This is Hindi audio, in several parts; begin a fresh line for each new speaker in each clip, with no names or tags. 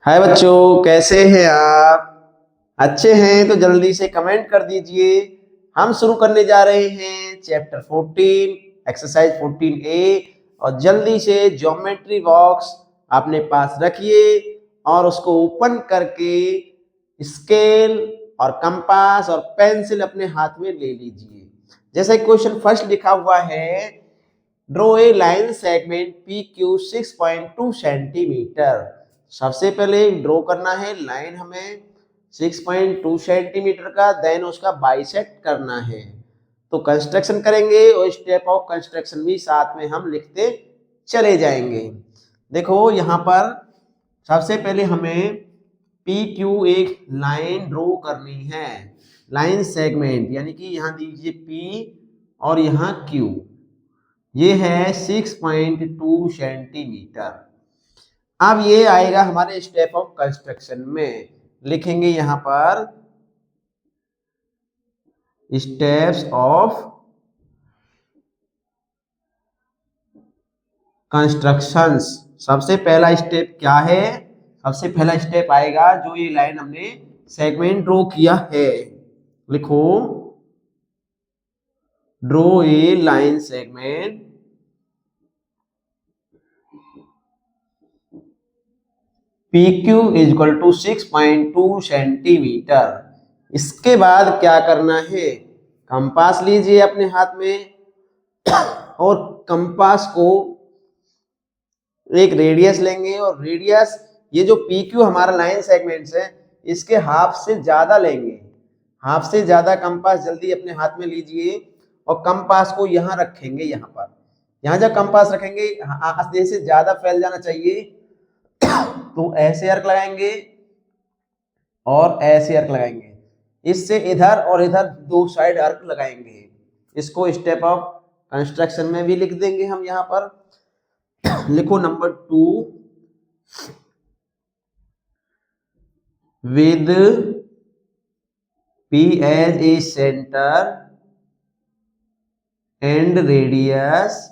हाय बच्चों, कैसे हैं आप? अच्छे हैं तो जल्दी से कमेंट कर दीजिए। हम शुरू करने जा रहे हैं चैप्टर 14 एक्सरसाइज 14A। और जल्दी से ज्योमेट्री बॉक्स अपने पास रखिए और उसको ओपन करके स्केल और कंपास और पेंसिल अपने हाथ में ले लीजिए। जैसे क्वेश्चन फर्स्ट लिखा हुआ है, draw a line segment P Q 6.2 centimetre. सबसे पहले ड्रॉ करना है लाइन हमें 6.2 सेंटीमीटर का, देन उसका बाइसेक्ट करना है। तो कंस्ट्रक्शन करेंगे और स्टेप ऑफ कंस्ट्रक्शन भी साथ में हम लिखते चले जाएंगे। देखो यहाँ पर सबसे पहले हमें पी क्यू एक लाइन ड्रॉ करनी है, लाइन सेगमेंट, यानी कि यहाँ दीजिए पी और यहाँ क्यू। ये है 6.2 सेंटीमीटर। अब ये आएगा हमारे स्टेप ऑफ कंस्ट्रक्शन में, लिखेंगे यहां पर स्टेप्स ऑफ कंस्ट्रक्शंस। सबसे पहला स्टेप क्या है? सबसे पहला स्टेप आएगा जो ये लाइन हमने सेगमेंट ड्रॉ किया है, लिखो draw a line segment PQ is equal to 6.2 centimetre. इसके बाद क्या करना है? कंपास लीजिए अपने हाथ में और कंपास को एक रेडियस लेंगे और रेडियस ये जो PQ हमारा लाइन सेगमेंट्स है इसके हाफ से ज्यादा लेंगे। हाफ से ज्यादा कंपास जल्दी अपने हाथ में लीजिए और कंपास को यहाँ रखेंगे। यहाँ पर यहाँ जब कंपास रखेंगे आधे से ज्यादा फैल जाना चाहिए, तो ऐसे अर्क लगाएंगे और ऐसे अर्क लगाएंगे। इससे इधर और इधर दो साइड अर्क लगाएंगे। इसको स्टेप ऑफ कंस्ट्रक्शन में भी लिख देंगे हम यहाँ पर। लिखो number 2, with P as a centre and radius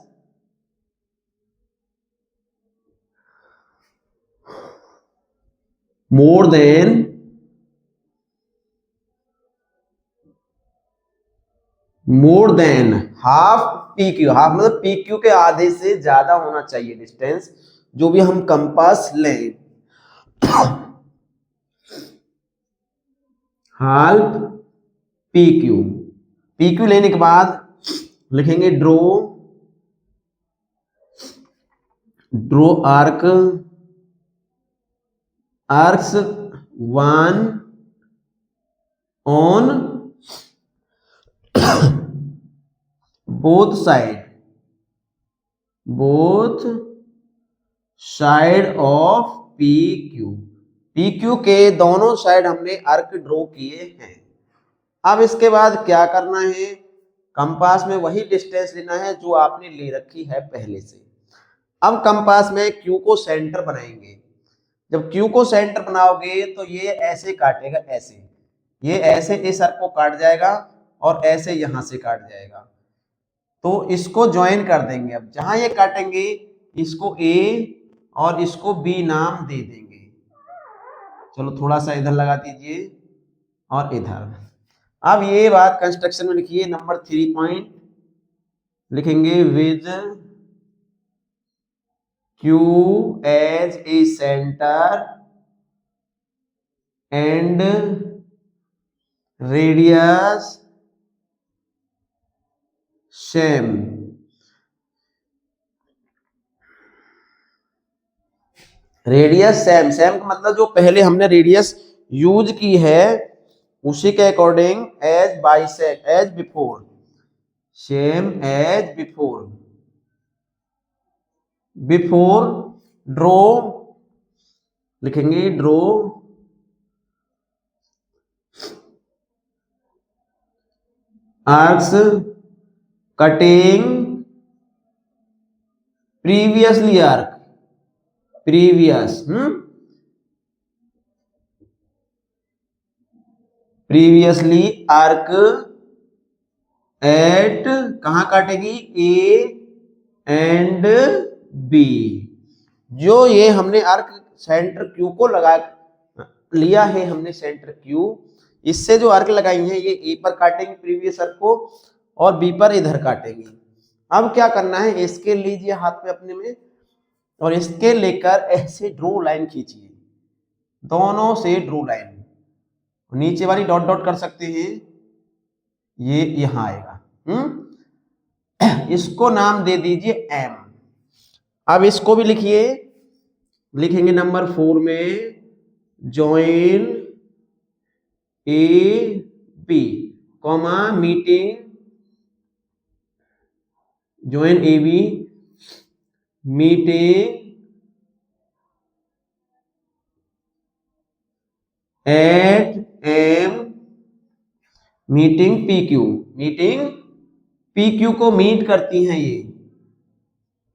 more than half PQ। Half मतलब PQ के आधे से ज्यादा होना चाहिए डिस्टेंस जो भी हम कंपास लें। हाफ PQ लेने के बाद लिखेंगे draw arc, arcs 1 on both side of PQ के दोनों साइड हमने आर्क ड्रॉ किए हैं। अब इसके बाद क्या करना है? कंपास में वही डिस्टेंस लेना है जो आपने ले रखी है पहले से। अब कंपास में Q को सेंटर बनाएंगे। जब Q को सेंटर बनाओगे तो ये ऐसे काटेगा, ऐसे ये ऐसे इस अर्क को काट जाएगा और ऐसे यहां से काट जाएगा। तो इसको ज्वाइन कर देंगे। अब जहां ये काटेंगे इसको A और इसको B नाम दे देंगे। चलो थोड़ा सा इधर लगा दीजिए और इधर। अब ये बात कंस्ट्रक्शन में लिखिए। नंबर 3 पॉइंट लिखेंगे with Q as a centre and radius same. Radius same का मतलब जो पहले हमने रेडियस यूज की है उसी के according as bisect as before, same as before draw लिखेंगे draw arcs cutting previously arc, previously arc at, कहां काटेगी? A and B। जो ये हमने आर्क सेंटर क्यू को लगा लिया है हमने, सेंटर क्यू। इससे जो आर्क लगाई है ये ए पर काटेंगे प्रीवियस आर्क को, और बी पर इधर काटेंगे। अब क्या करना है, इसके लीजिए हाथ में अपने में, और इसके लेकर ऐसे ड्रो लाइन खींचिए, दोनों से ड्रो लाइन। नीचे वाली डॉट डॉट कर सकते हैं, ये यहां आएगा। इसको नाम दे दीजिए एम। अब इसको भी लिखिए, लिखेंगे नंबर 4 में, join A B comma meeting, join A B meeting at M, meeting P Q. Meeting P Q को मीट करती हैं ये,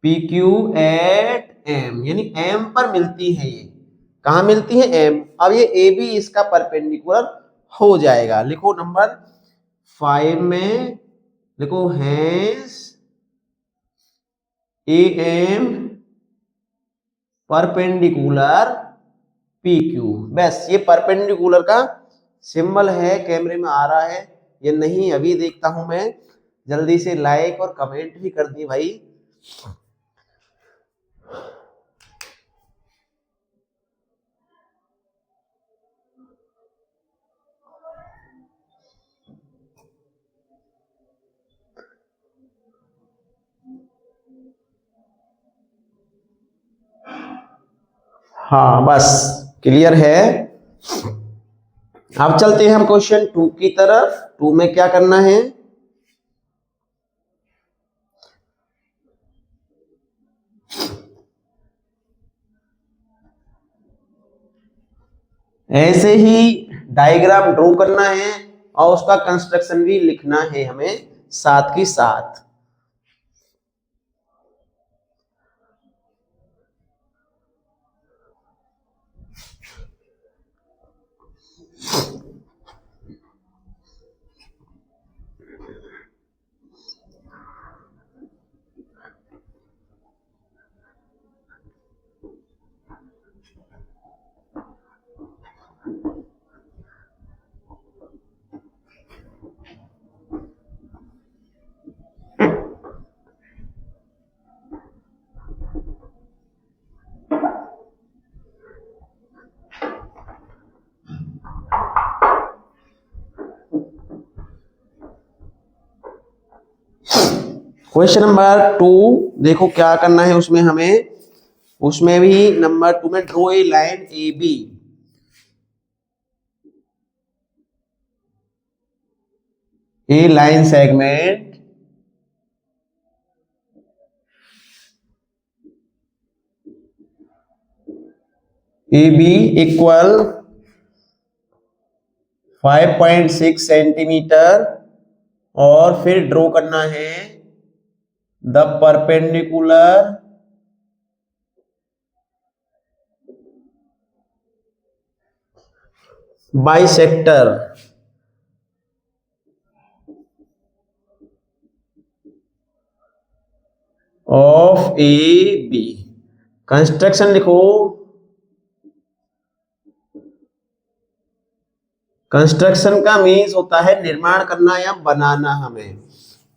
पी क्यू एट एम, यानी एम पर मिलती है ये। कहां मिलती है, एम। अब ये ए बी इसका परपेंडिकुलर हो जाएगा। लिखो नंबर 5 में, लिखो hence A M perpendicular P Q. बस ये परपेंडिकुलर का सिंबल है, कैमरे में आ रहा है ये नहीं, अभी देखता हूं मैं। जल्दी से लाइक और कमेंट भी कर दिए भाई। हाँ बस क्लियर है। अब चलते हैं हम क्वेश्चन 2 की तरफ। 2 में क्या करना है, ऐसे ही डायग्राम ड्रॉ करना है और उसका कंस्ट्रक्शन भी लिखना है हमें साथ ही साथ। क्वेश्चन नंबर 2 देखो क्या करना है उसमें हमें, उसमें भी नंबर 2 में draw a line A B. A line segment A B equal 5.6 centimetre, और फिर ड्रॉ करना है the perpendicular bisector of A B. Construction लिखो, कंस्ट्रक्शन का मीन्स होता है निर्माण करना या बनाना हमें।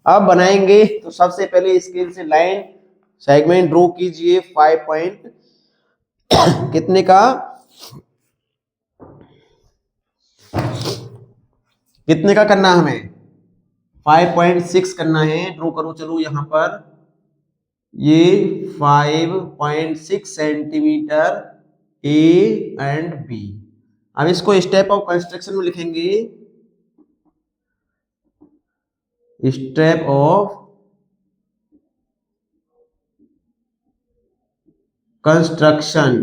अब बनाएंगे तो सबसे पहले स्केल से लाइन सेगमेंट ड्रॉ कीजिए 5 पॉइंट कितने का, कितने का करना हमें, 5.6 करना है। ड्रॉ करो चलो यहां पर, ये 5.6 सेंटीमीटर ए एंड बी। अब इसको स्टेप ऑफ कंस्ट्रक्शन में लिखेंगे, step of construction.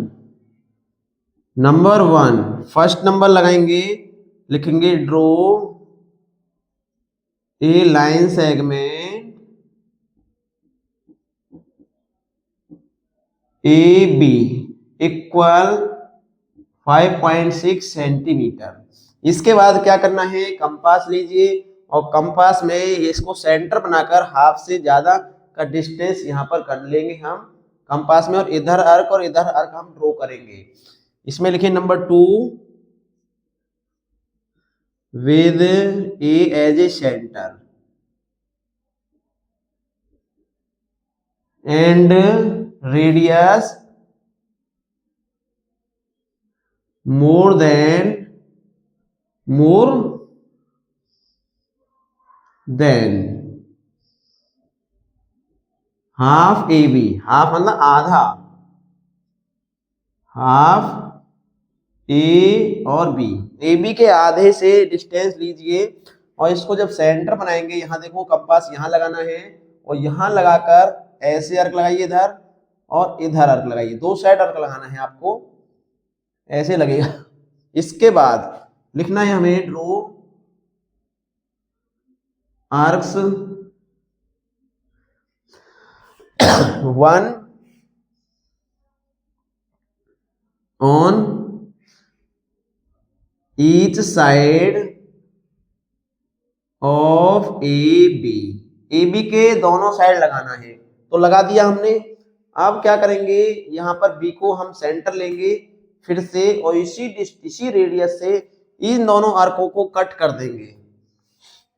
Number 1 first number लगाएंगे, लिखेंगे draw a line segment A B equal 5.6 centimetre. इसके बाद क्या करना है, कंपास लीजिए और कंपास में इसको सेंटर बनाकर हाफ से ज्यादा का डिस्टेंस यहां पर कर लेंगे हम, कंपास में, और इधर अर्क हम ड्रॉ करेंगे। इसमें लिखे number 2 with A as a centre and radius more than half A B, half मतलब आधा, हाफ ए और बी, ए बी के आधे से डिस्टेंस लीजिए और इसको जब सेंटर बनाएंगे, यहां देखो कंपास यहां लगाना है और यहां लगाकर ऐसे अर्क लगाइए इधर और इधर अर्क लगाइए, दो साइड अर्क लगाना है आपको, ऐसे लगेगा। इसके बाद लिखना है हमें draw arcs 1 on each side of AB, AB के दोनों साइड लगाना है, तो लगा दिया हमने। अब क्या करेंगे, यहां पर B को हम सेंटर लेंगे फिर से और इसी रेडियस से इन दोनों आर्कों को कट कर देंगे।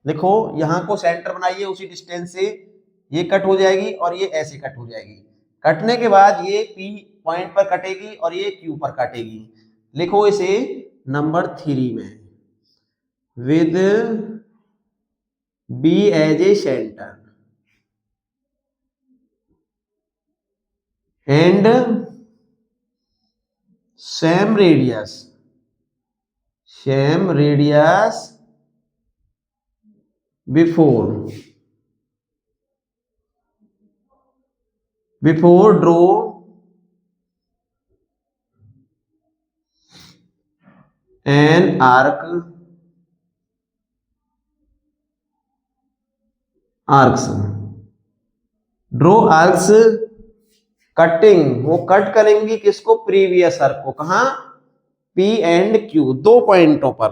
देखो यहां को सेंटर बनाइए, उसी डिस्टेंस से ये कट हो जाएगी और ये ऐसे कट हो जाएगी। कटने के बाद ये P पॉइंट पर कटेगी और ये Q पर काटेगी। लिखो इसे नंबर 3 में with B as a centre and same radius before draw an arcs draw arcs cutting, वो कट करेंगी किसको, प्रीवियस आर्क को, कहा P एंड Q, दो पॉइंटों पर।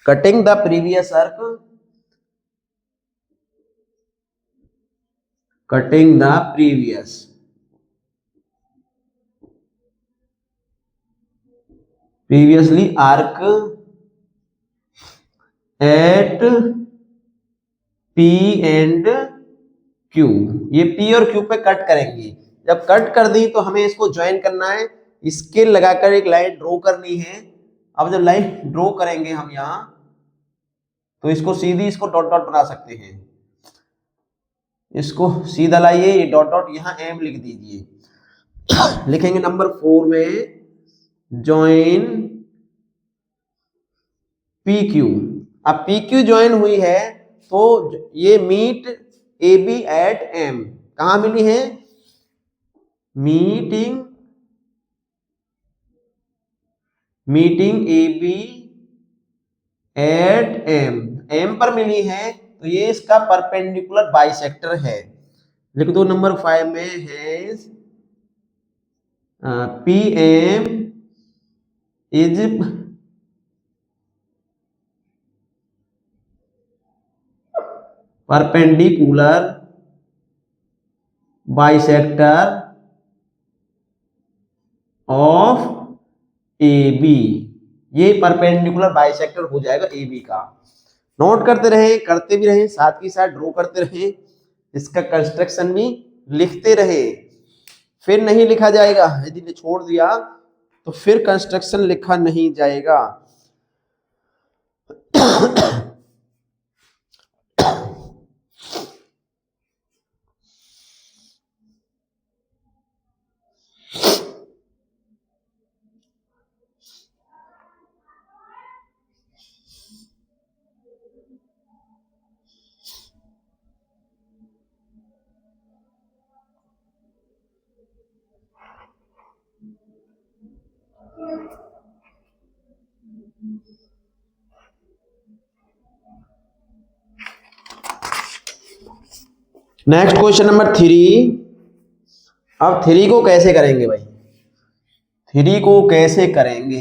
Cutting the previous arc, cutting the previously arc at P and Q, ये P और Q पे कट करेंगी। जब कट कर दी तो हमें इसको ज्वाइन करना है, स्केल लगाकर एक लाइन ड्रॉ करनी है। अब जब लाइन ड्रॉ करेंगे हम यहां, तो इसको सीधी इसको डॉट डॉट बना सकते हैं, इसको सीधा लाइए, ये डॉट डॉट यहां M लिख दीजिए। लिखेंगे नंबर 4 में ज्वाइन PQ। अब PQ ज्वाइन हुई है तो ये मीट AB एट M, कहां मिली है, मीटिंग AB एट M पर मिली है, तो ये इसका परपेंडिकुलर बाइसेक्टर है। लिख दो नंबर 5 में है PM is perpendicular bisector of AB, ये परपेंडिकुलर बाइसेक्टर हो जाएगा AB का। नोट करते रहे, करते भी रहे, साथ ही साथ ड्रॉ करते रहे, इसका कंस्ट्रक्शन भी लिखते रहे, फिर नहीं लिखा जाएगा। यदि छोड़ दिया तो फिर कंस्ट्रक्शन लिखा नहीं जाएगा। Next question number 3। अब 3 को कैसे करेंगे भाई, 3 को कैसे करेंगे?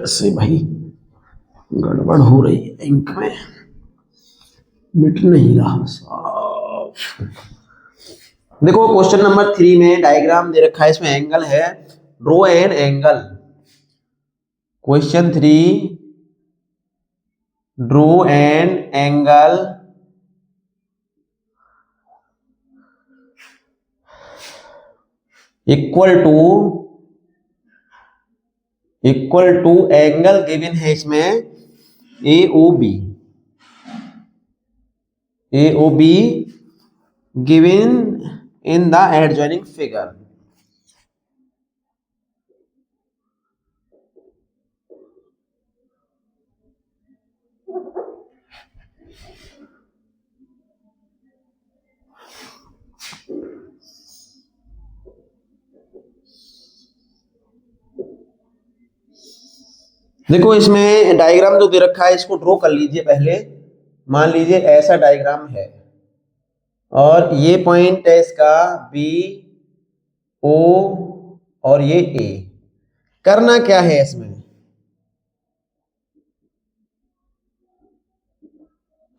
कैसे भाई गड़बड़ हो रही है, इंक में मिट नहीं रहा साफ। देखो क्वेश्चन नंबर 3 में डायग्राम दे रखा है, इसमें एंगल है, draw an angle. Question 3, draw an angle equal to angle given है इसमें A O B given in the adjoining figure. देखो इसमें डायग्राम जो दे रखा है इसको ड्रॉ कर लीजिए पहले। मान लीजिए ऐसा डायग्राम है और ये पॉइंट है इसका बी ओ और ये ए। करना क्या है इसमें,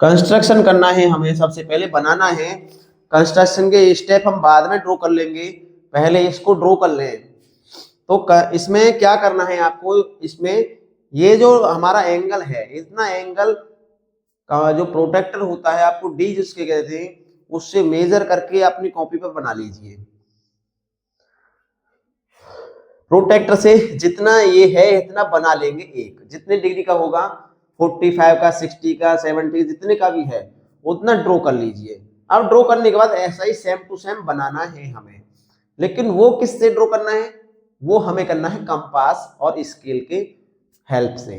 कंस्ट्रक्शन करना है हमें, सबसे पहले बनाना है। कंस्ट्रक्शन के स्टेप हम बाद में ड्रॉ कर लेंगे, पहले इसको ड्रॉ कर लें। तो इसमें क्या करना है आपको, इसमें ये जो हमारा एंगल है, इतना एंगल का जो प्रोटेक्टर होता है आपको डी जिसके कहते हैं, उससे मेजर करके अपनी कॉपी पर बना लीजिए। प्रोटेक्टर से जितना ये है इतना बना लेंगे, एक जितने डिग्री का होगा 45 का 60 का 70 जितने का भी है उतना ड्रॉ कर लीजिए। अब ड्रॉ करने के बाद ऐसा ही सेम टू सेम बनाना है हमें, लेकिन वो किससे ड्रॉ करना है, वो हमें करना है कंपास और स्केल के हेल्प से।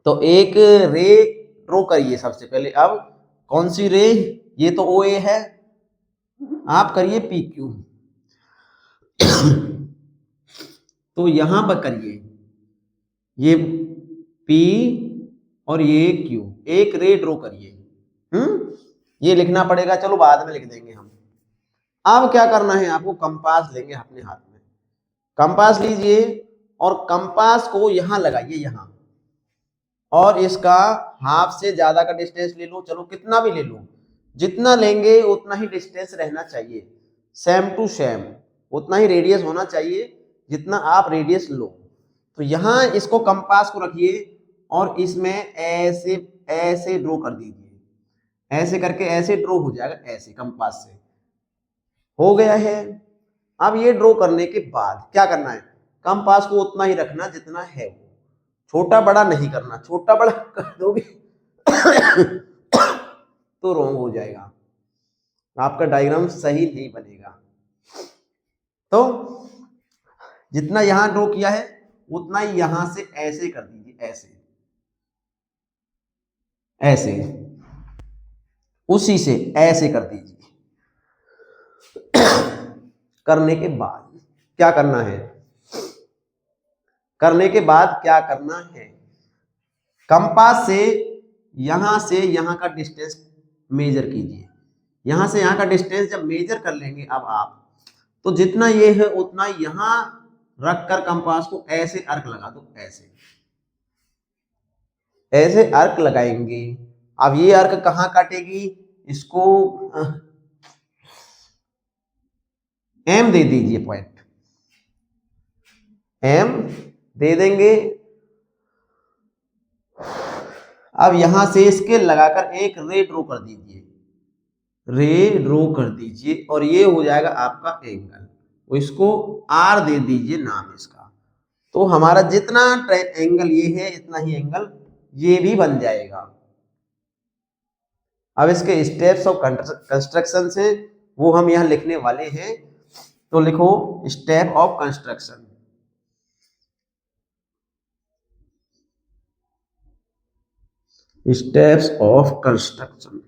तो एक रे ड्रॉ करिए सबसे पहले। अब कौन सी रे, ये तो ओ ए है, आप करिए पी क्यू। तो यहां पर करिए ये P और ये Q, एक रे ड्रॉ करिए। ये लिखना पड़ेगा, चलो बाद में लिख देंगे हम। अब क्या करना है आपको, कंपास लेंगे अपने हाथ में, कंपास लीजिए और कंपास को यहां लगाइए, यहां, और इसका हाफ से ज्यादा का डिस्टेंस ले लो, चलो कितना भी ले लो, जितना लेंगे उतना ही डिस्टेंस रहना चाहिए, सेम टू सेम उतना ही रेडियस होना चाहिए जितना आप रेडियस लो। तो यहां इसको कंपास को रखिए और इसमें ऐसे ऐसे ड्रॉ कर दीजिए, ऐसे करके ऐसे ड्रॉ हो जाएगा, ऐसे कंपास से हो गया है। अब ये ड्रॉ करने के बाद क्या करना है, कंपास को उतना ही रखना जितना है, छोटा बड़ा नहीं करना, छोटा बड़ा कर दोगे तो रॉन्ग हो जाएगा, आपका डायग्राम सही नहीं बनेगा। तो जितना यहां ड्रॉ किया है उतना ही यहां से ऐसे कर दीजिए, ऐसे ऐसे, उसी से ऐसे कर दीजिए। करने के बाद क्या करना है, करने के बाद क्या करना है, कंपास से यहां का डिस्टेंस मेजर कीजिए। यहां से यहां का डिस्टेंस जब मेजर कर लेंगे अब आप, तो जितना ये है उतना यहां रखकर कंपास को ऐसे अर्क लगा दो, ऐसे ऐसे अर्क लगाएंगे। अब ये अर्क कहां काटेगी, इसको एम दे दीजिए, पॉइंट एम दे देंगे। अब यहां से स्केल लगाकर एक रे ड्रॉ कर दीजिए, रे ड्रॉ कर दीजिए और ये हो जाएगा आपका एंगल, इसको आर दे दीजिए नाम इसका। तो हमारा जितना एंगल ये है इतना ही एंगल ये भी बन जाएगा। अब इसके स्टेप्स ऑफ कंस्ट्रक्शन से वो हम यहां लिखने वाले हैं, तो लिखो step of construction. Steps of construction,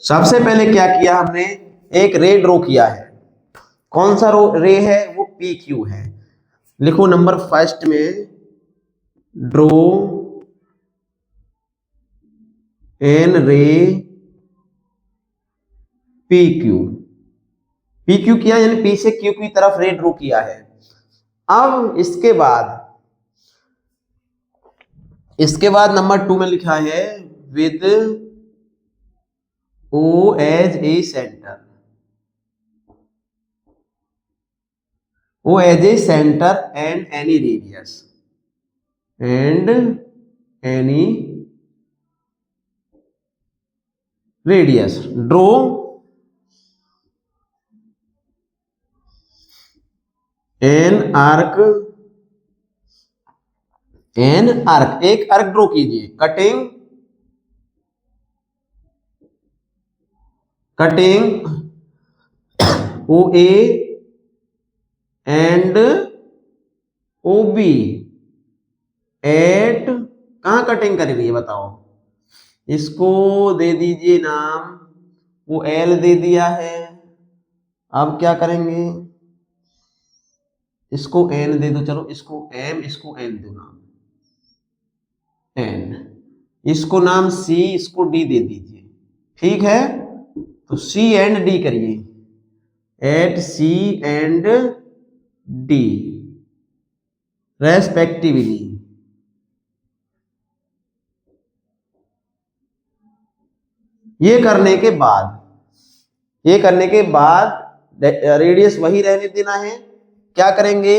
सबसे पहले क्या किया हमने, एक रे ड्रॉ किया है। कौन सा रे है, वो पी क्यू है। लिखो नंबर फर्स्ट में ड्रॉ एन रे पी क्यू, पी क्यू किया यानी पी से क्यू की तरफ रे ड्रॉ किया है। अब इसके बाद नंबर 2 में लिखा है with O as a centre, O as a centre and any radius, and any radius draw an arc, एक आर्क ड्रॉ कीजिए cutting O A and O B at, कहां कटिंग करेंगे ये बताओ। इसको दे दीजिए नाम, वो एल दे दिया है। अब क्या करेंगे, इसको एन दे दो, चलो इसको एम, इसको एन दो नाम एन, इसको नाम सी, इसको डी दे दीजिए। ठीक है, तो सी एंड डी करिए, at C and D respectively. ये करने के बाद रेडियस वही रहने देना है। क्या करेंगे,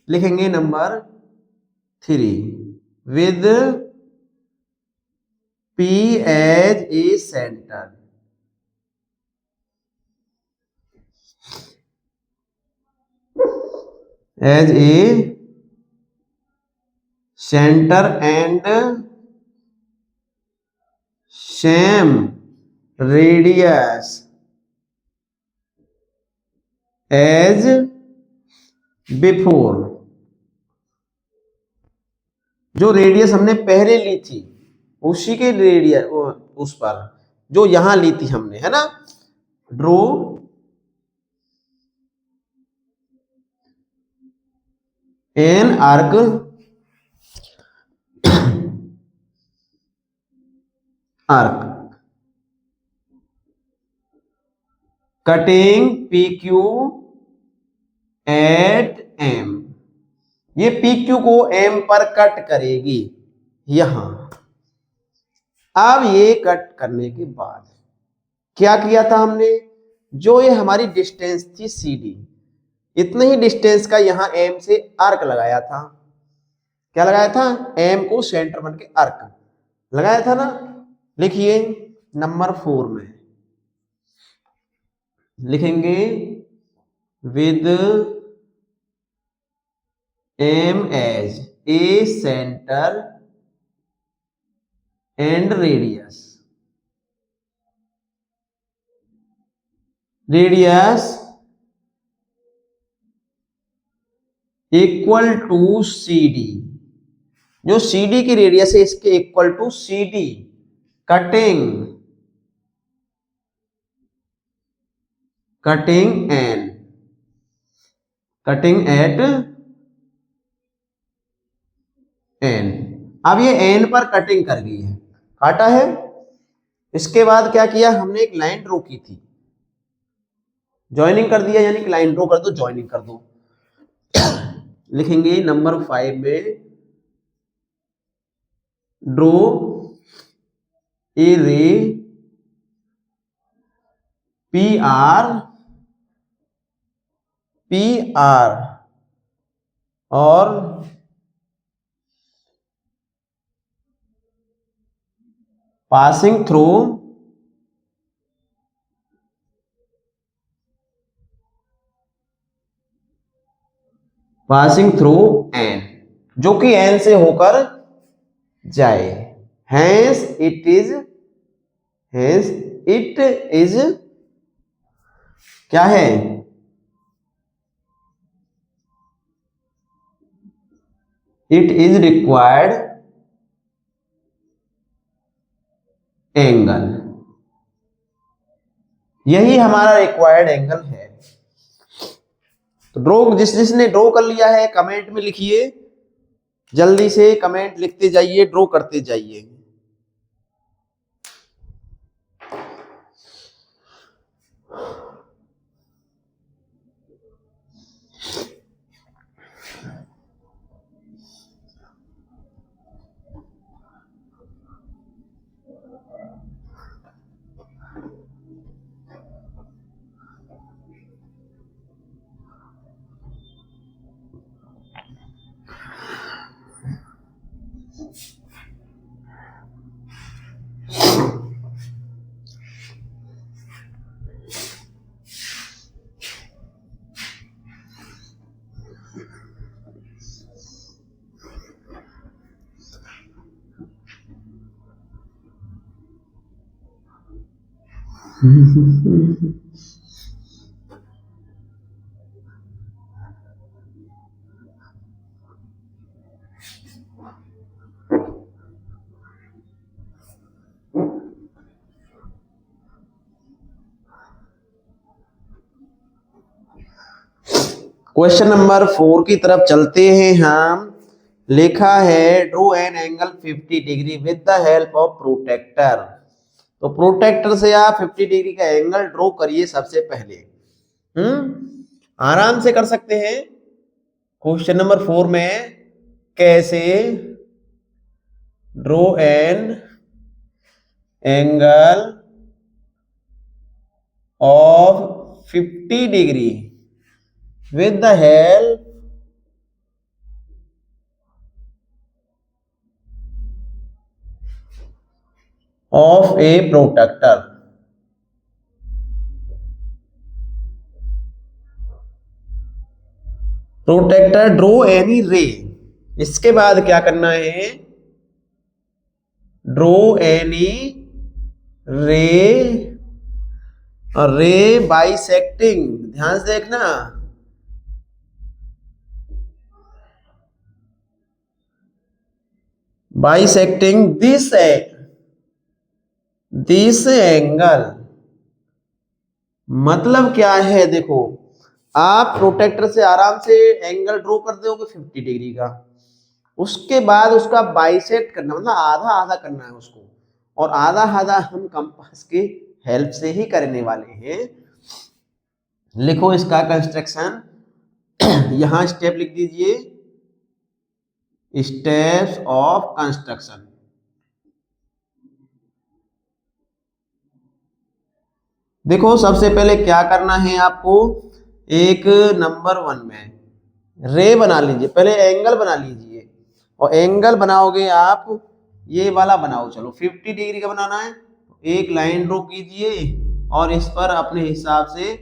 लिखेंगे number 3 with P as a centre, as a centre and same radius as before, जो रेडियस हमने पहले ली थी उसी के रेडियस उस पर जो यहां ली थी हमने, है ना। Draw an arc cutting P Q at M, ये पी क्यू को एम पर कट करेगी यहां। अब ये कट करने के बाद क्या किया था हमने, जो ये हमारी डिस्टेंस थी सी डी, इतने ही डिस्टेंस का यहां एम से आर्क लगाया था। क्या लगाया था, एम को सेंटर बन के आर्क लगाया था ना। लिखिए नंबर 4 में लिखेंगे with M as a centre and radius equal to C D, जो सी डी की रेडियस है इसके equal to C D, cutting at N. अब ये एन पर कटिंग कर गई है, काटा है। इसके बाद क्या किया हमने, एक लाइन ड्रॉ की थी, ज्वाइनिंग कर दिया, यानी कि लाइन ड्रॉ कर दो, ज्वाइनिंग कर दो। लिखेंगे नंबर 5 में ड्रॉ ए रे पी आर और पासिंग थ्रू एन, जो कि एन से होकर जाए। हैंस इट इज क्या है, इट इज रिक्वायर्ड एंगल, यही हमारा रिक्वायर्ड एंगल है। तो ड्रॉ, जिसने ड्रॉ कर लिया है कमेंट में लिखिए, जल्दी से कमेंट लिखते जाइए, ड्रॉ करते जाइए। क्वेश्चन नंबर 4 की तरफ चलते हैं हम। लिखा है draw an angle 50 degree with the help of protector. तो प्रोटेक्टर से आप 50 डिग्री का एंगल ड्रॉ करिए सबसे पहले। आराम से कर सकते हैं। क्वेश्चन नंबर 4 में कैसे draw an angle of 50 degree with the help of a protector। Protector draw any ray. इसके बाद क्या करना है? ड्रो एनी रे, और रे बाइसेक्टिंग, ध्यान से देखना, बाइसेक्टिंग दिस एंगल। मतलब क्या है? देखो, आप प्रोटेक्टर से आराम से एंगल ड्रॉ कर दोगे 50 डिग्री का, उसके बाद उसका बाइसेक्ट करना, मतलब आधा आधा करना है उसको, और आधा आधा हम कंपास के हेल्प से ही करने वाले हैं। लिखो इसका कंस्ट्रक्शन। यहां स्टेप लिख दीजिए, स्टेप्स ऑफ कंस्ट्रक्शन। देखो, सबसे पहले क्या करना है आपको? एक नंबर 1 में रे बना लीजिए, पहले एंगल बना लीजिए, और एंगल बनाओगे आप ये वाला बनाओ। चलो 50 डिग्री का बनाना है, एक लाइन ड्रॉ कीजिए और इस पर अपने हिसाब से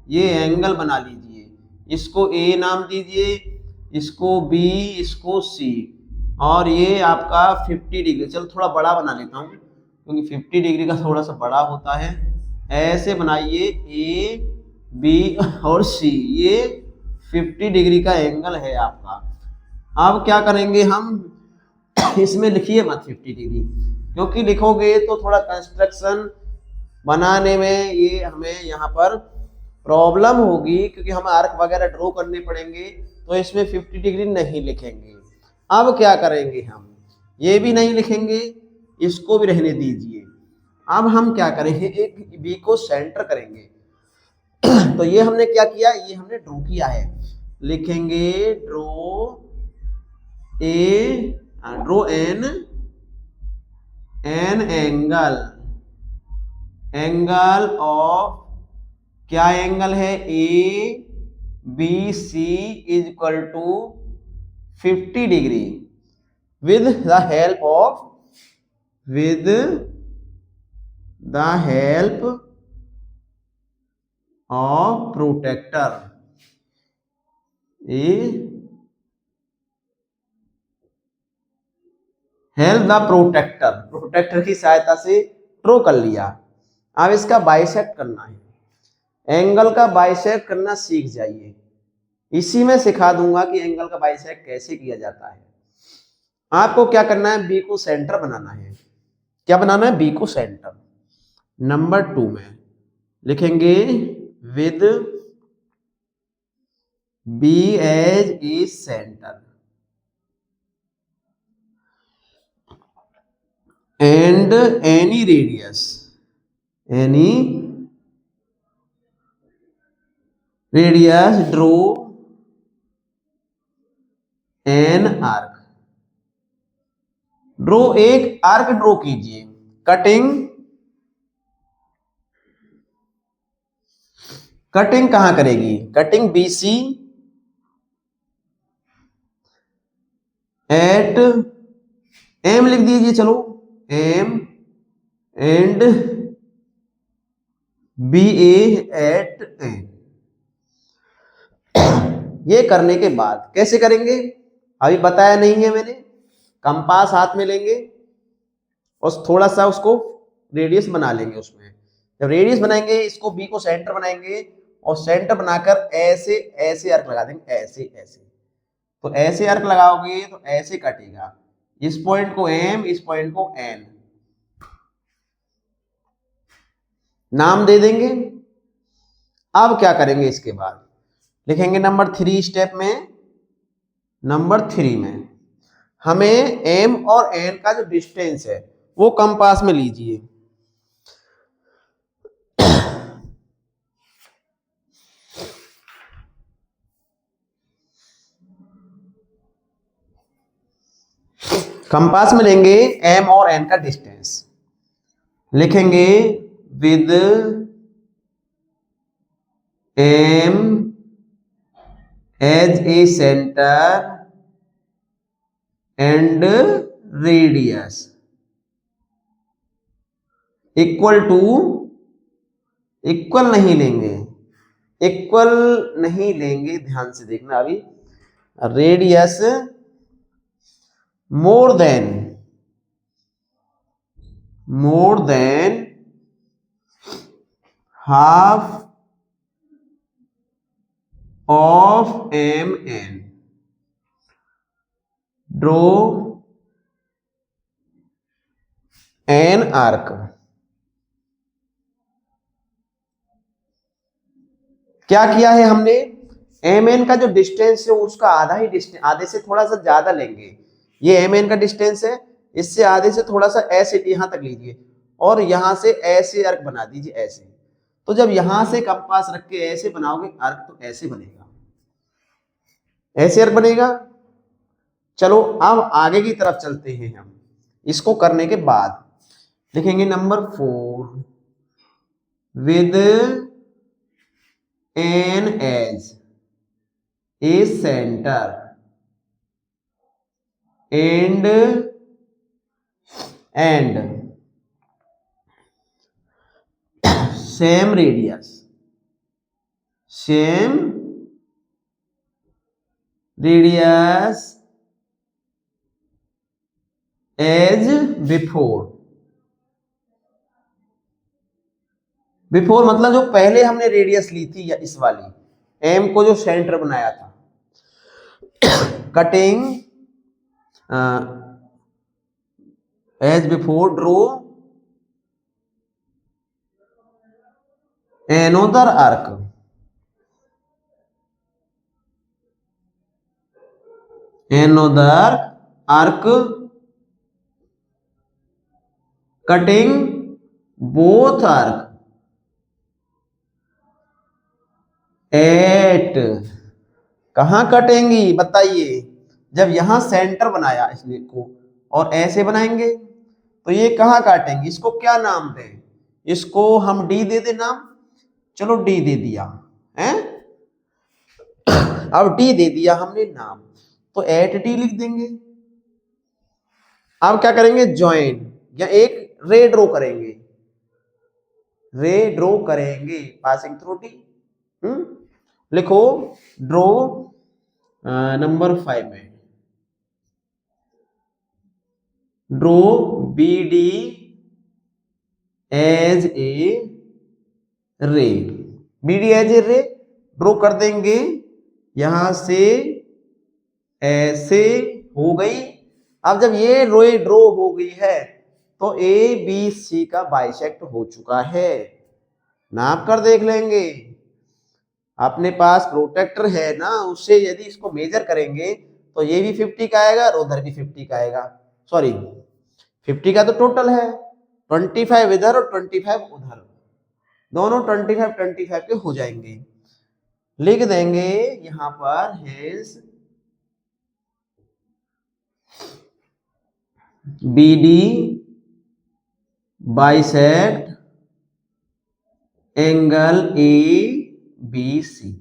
ये एंगल बना लीजिए। इसको ए नाम दीजिए, इसको बी, इसको सी, और ये आपका 50 डिग्री। चलो थोड़ा बड़ा बना लेता हूँ क्योंकि 50 डिग्री का थोड़ा सा बड़ा होता है। ऐसे बनाइए, ए बी और सी, ये 50 डिग्री का एंगल है आपका। अब क्या करेंगे हम? इसमें लिखिए मत 50 डिग्री, क्योंकि लिखोगे तो थोड़ा कंस्ट्रक्शन बनाने में ये हमें यहाँ पर प्रॉब्लम होगी, क्योंकि हम आर्क वगैरह ड्रॉ करने पड़ेंगे, तो इसमें 50 डिग्री नहीं लिखेंगे। अब क्या करेंगे हम? ये भी नहीं लिखेंगे, इसको भी रहने दीजिए। अब हम क्या करेंगे? एक बी को सेंटर करेंगे। तो ये हमने क्या किया? ये हमने ड्रॉ किया है। लिखेंगे ड्रॉ एन एंगल ऑफ, क्या एंगल है? A B C is equal to 50 degree with the help of protector। Help the protector की सहायता से ड्रॉ कर लिया। अब इसका बाइसेक्ट करना है। एंगल का बाइसेक्ट करना सीख जाइए, इसी में सिखा दूंगा कि एंगल का बाइसेक्ट कैसे किया जाता है। आपको क्या करना है? बी को सेंटर बनाना है। क्या बनाना है? बी को सेंटर। नंबर 2 में लिखेंगे with B as a centre and any radius draw an arc. एक आर्क ड्रॉ कीजिए। कटिंग कहां करेगी? कटिंग BC एट M लिख दीजिए, चलो M and BA at N। ये करने के बाद कैसे करेंगे अभी बताया नहीं है मैंने। कंपास हाथ में लेंगे और थोड़ा सा उसको रेडियस बना लेंगे उसमें। जब रेडियस बनाएंगे इसको बी को सेंटर बनाएंगे और सेंटर बनाकर ऐसे ऐसे अर्क लगा देंगे, ऐसे ऐसे। तो ऐसे अर्क लगाओगे तो ऐसे कटेगा, इस पॉइंट को एम, इस पॉइंट को एन, नाम दे देंगे। अब क्या करेंगे, इसके बाद लिखेंगे नंबर 3 स्टेप में, नंबर 3 में हमें एम और एन का जो डिस्टेंस है वो कंपास में लीजिए। कंपास में लेंगे एम और एन का डिस्टेंस, लिखेंगे with M as a centre and radius equal to, equal नहीं लेंगे, इक्वल नहीं लेंगे, ध्यान से देखना अभी, radius more than half of M N, draw an arc. क्या किया है हमने, एम एन का जो डिस्टेंस है उसका आधा ही डिस्टेंस, आधे से थोड़ा सा ज्यादा लेंगे, ये एम एन का डिस्टेंस है, इससे आधे से थोड़ा सा ऐसे यहां तक लीजिए और यहां से ऐसे अर्क बना दीजिए, ऐसे। तो जब यहां से कंपास रख के ऐसे बनाओगे अर्क तो ऐसे बनेगा, ऐसे अर्क बनेगा। चलो अब आगे की तरफ चलते हैं हम। इसको करने के बाद लिखेंगे number 4 with N as a centre and same radius as before मतलब जो पहले हमने रेडियस ली थी या इस वाली एम को जो सेंटर बनाया था, cutting edge before draw another arc, cutting both arc at, कहां कटेंगी बताइए, जब यहां सेंटर बनाया इसने को और ऐसे बनाएंगे तो ये कहां काटेंगे, इसको क्या नाम दें, इसको हम डी दे दे नाम, चलो डी दे दिया है। अब डी दे दिया हमने नाम तो एट डी लिख देंगे। अब क्या करेंगे, ज्वाइन या एक रे ड्रॉ करेंगे, पासिंग थ्रू डी। लिखो ड्रॉ नंबर 5 में draw B D as a ray, BD as a ray draw कर देंगे, यहां से ऐसे हो गई। अब जब ये रे ड्रॉ हो गई है तो ABC का बाइसेक्ट हो चुका है, नाप कर देख लेंगे। अपने पास प्रोटेक्टर है ना, उससे यदि इसको मेजर करेंगे तो ये भी 50 का आएगा और उधर भी 50 का आएगा, सॉरी 50 का तो टोटल है, 25 इधर और 25 उधर, दोनों 25 के हो जाएंगे। लिख देंगे यहां पर hence BD bisect angle ABC।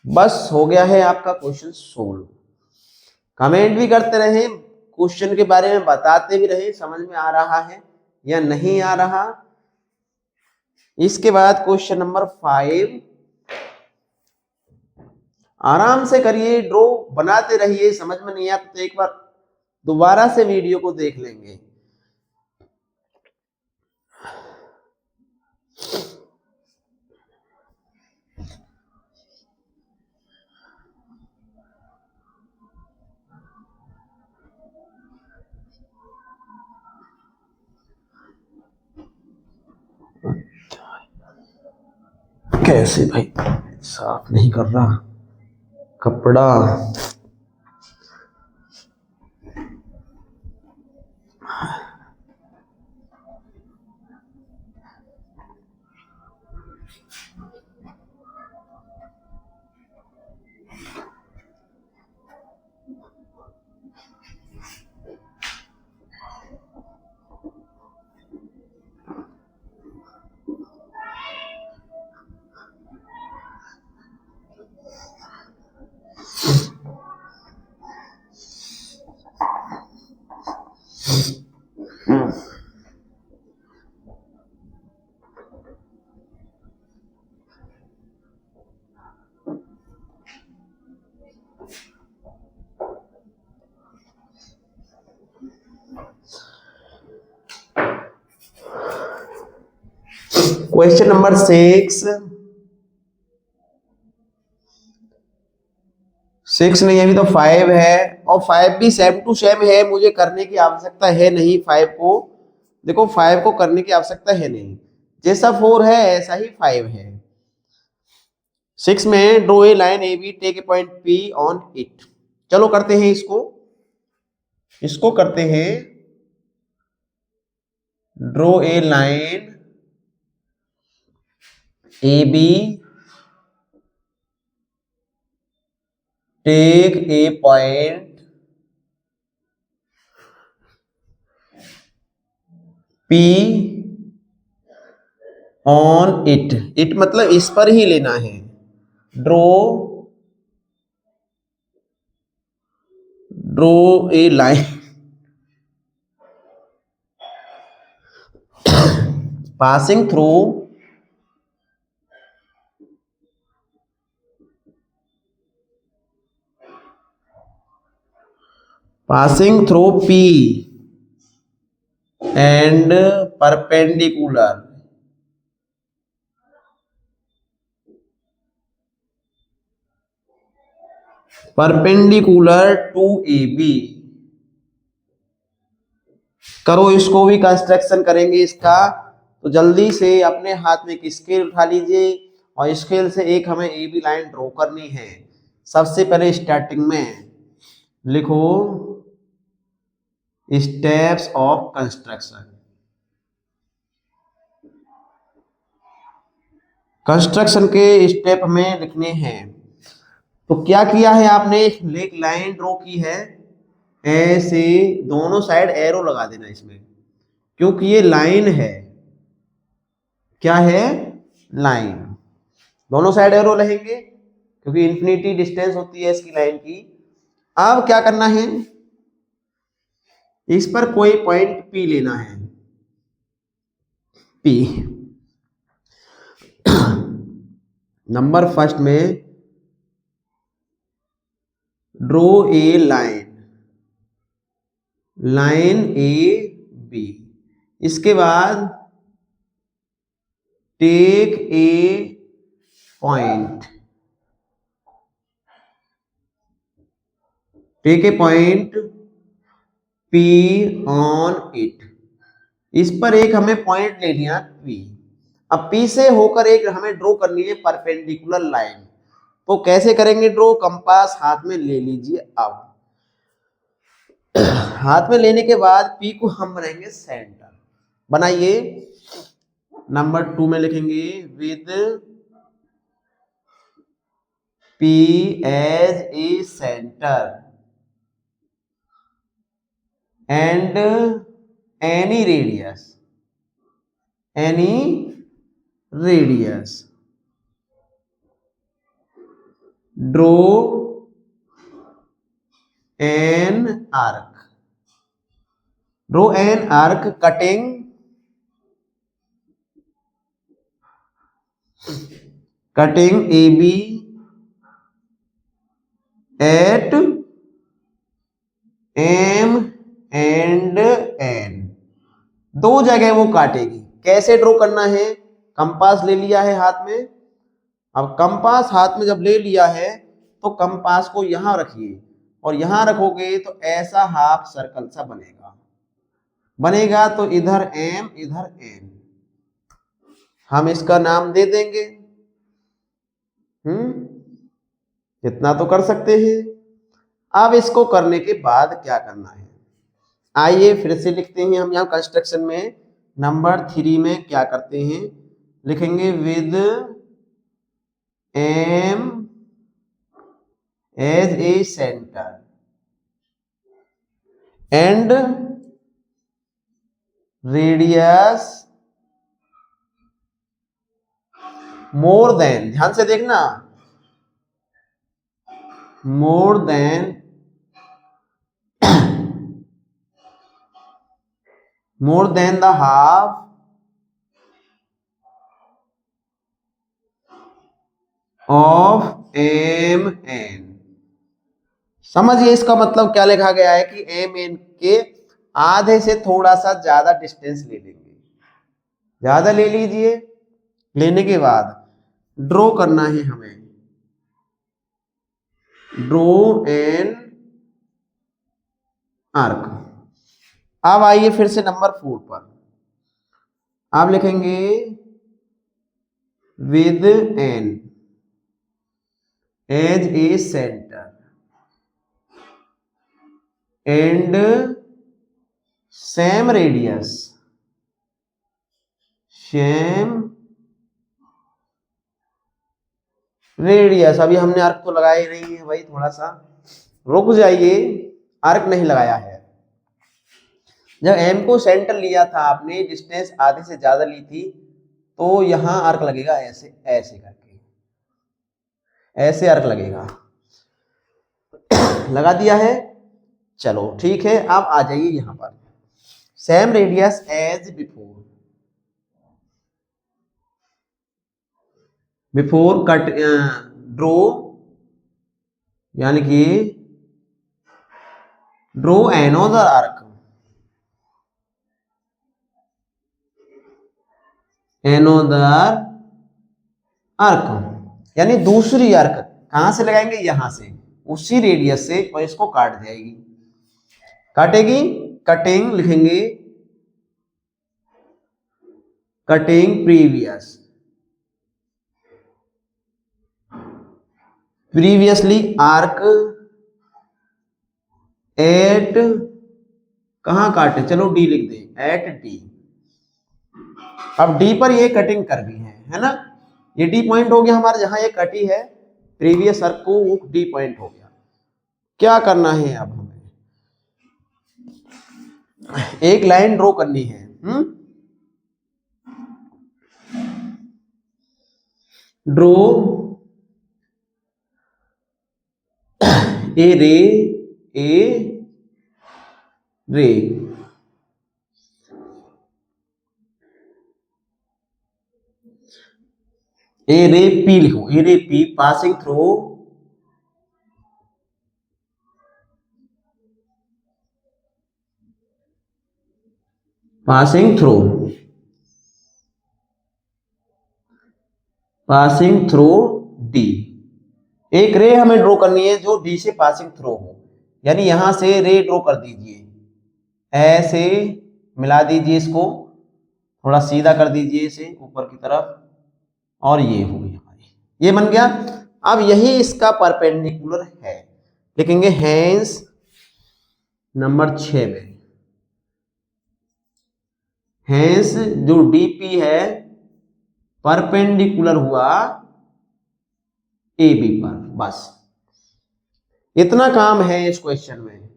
बस हो गया है आपका क्वेश्चन सोल्व। कमेंट भी करते रहे, क्वेश्चन के बारे में बताते भी रहे, समझ में आ रहा है या नहीं आ रहा। इसके बाद क्वेश्चन नंबर 5 आराम से करिए, ड्रॉ बनाते रहिए, समझ में नहीं आता तो एक बार दोबारा से वीडियो को देख लेंगे। कैसे भाई, साफ नहीं कर रहा कपड़ा। क्वेश्चन नंबर 6 नहीं, अभी तो 5 है, और 5 भी सेम टू सेम है, मुझे करने की आवश्यकता है नहीं 5 को। देखो 5 को करने की आवश्यकता है नहीं, जैसा 4 है ऐसा ही 5 है। 6 में draw a line A B, take a point P on it. चलो करते हैं इसको करते हैं। Draw a line A B, take a point P on it. It मतलब इस पर ही लेना है। Draw a line passing through P and perpendicular to AB। करो, इसको भी कंस्ट्रक्शन करेंगे इसका। तो जल्दी से अपने हाथ में एक स्केल उठा लीजिए और स्केल से एक हमें ए बी लाइन ड्रॉ करनी है। सबसे पहले स्टार्टिंग में लिखो स्टेप्स ऑफ कंस्ट्रक्शन। कंस्ट्रक्शन के स्टेप में लिखने हैं। तो क्या किया है आपने, एक लाइन ड्रॉ की है, ऐसे दोनों साइड एरो लगा देना इसमें, क्योंकि ये लाइन है। क्या है, लाइन। दोनों साइड एरो रहेंगे क्योंकि इंफिनिटी डिस्टेंस होती है इसकी लाइन की। अब क्या करना है, इस पर कोई पॉइंट P लेना है। P नंबर फर्स्ट में draw a line A B. इसके बाद take a point P on it. इस पर एक हमें पॉइंट ले लिया P। अब P से होकर एक हमें ड्रॉ करनी है परपेंडिकुलर लाइन। तो कैसे करेंगे ड्रॉ, कंपास हाथ में ले लीजिए। अब हाथ में लेने के बाद P को हम बनाएंगे सेंटर। बनाइए। नंबर 2 में लिखेंगे with P as a centre and any radius draw an arc cutting AB at M and N। दो जगह वो काटेगी। कैसे ड्रॉ करना है, कंपास ले लिया है हाथ में। अब कंपास हाथ में जब ले लिया है तो कंपास को यहां रखिए, और यहां रखोगे तो ऐसा हाफ सर्कल सा बनेगा। तो इधर M इधर N, हम इसका नाम दे देंगे इतना तो कर सकते हैं। अब इसको करने के बाद क्या करना है, आइए फिर से लिखते हैं। हम यहाँ कंस्ट्रक्शन में नंबर 3 में क्या करते हैं, लिखेंगे with M as a centre and radius more than, ध्यान से देखना, more than the half of M N. समझिए इसका मतलब क्या लिखा गया है कि एम एन के आधे से थोड़ा सा ज्यादा डिस्टेंस ले लेंगे, ज्यादा ले लीजिए। लेने के बाद ड्रॉ करना है हमें, ड्रॉ एन आर्क। अब आइए फिर से नंबर 4 पर, आप लिखेंगे with N as a centre and same radius अभी हमने आर्क तो लगाया ही नहीं है भाई, थोड़ा सा रुक जाइए, आर्क नहीं लगाया है। जब एम को सेंटर लिया था आपने, डिस्टेंस आधे से ज्यादा ली थी, तो यहां आर्क लगेगा ऐसे ऐसे करके, ऐसे आर्क लगेगा। लगा दिया है, चलो ठीक है। अब आ जाइए यहां पर, same radius as before cut draw, यानी कि draw another arc, another arc यानी दूसरी आर्क कहां से लगाएंगे, यहां से, उसी रेडियस से, और इसको काट जाएगी, काटेगी, कटिंग लिखेंगे, कटिंग प्रीवियसली आर्क एट, कहां काटे, चलो डी लिख दें, एट डी। अब डी पर ये कटिंग कर दी है ना, ये डी पॉइंट हो गया हमारा, जहां ये कटी है प्रीवियस आर्क को, वो डी पॉइंट हो गया। क्या करना है अब हमें, एक लाइन ड्रॉ करनी है। ड्रॉ ए रे पी लिखो, ए रे पी पासिंग थ्रू डी। एक रे हमें ड्रॉ करनी है जो डी से पासिंग थ्रू हो, यानी यहां से रे ड्रॉ कर दीजिए, ऐसे मिला दीजिए, इसको थोड़ा सीधा कर दीजिए इसे ऊपर की तरफ, और ये हो गई हमारी, ये बन गया। अब यही इसका परपेंडिकुलर है, लिखेंगे हेंस नंबर 6 में, हेंस जो डीपी है परपेंडिकुलर हुआ ए बी पर। बस इतना काम है इस क्वेश्चन में,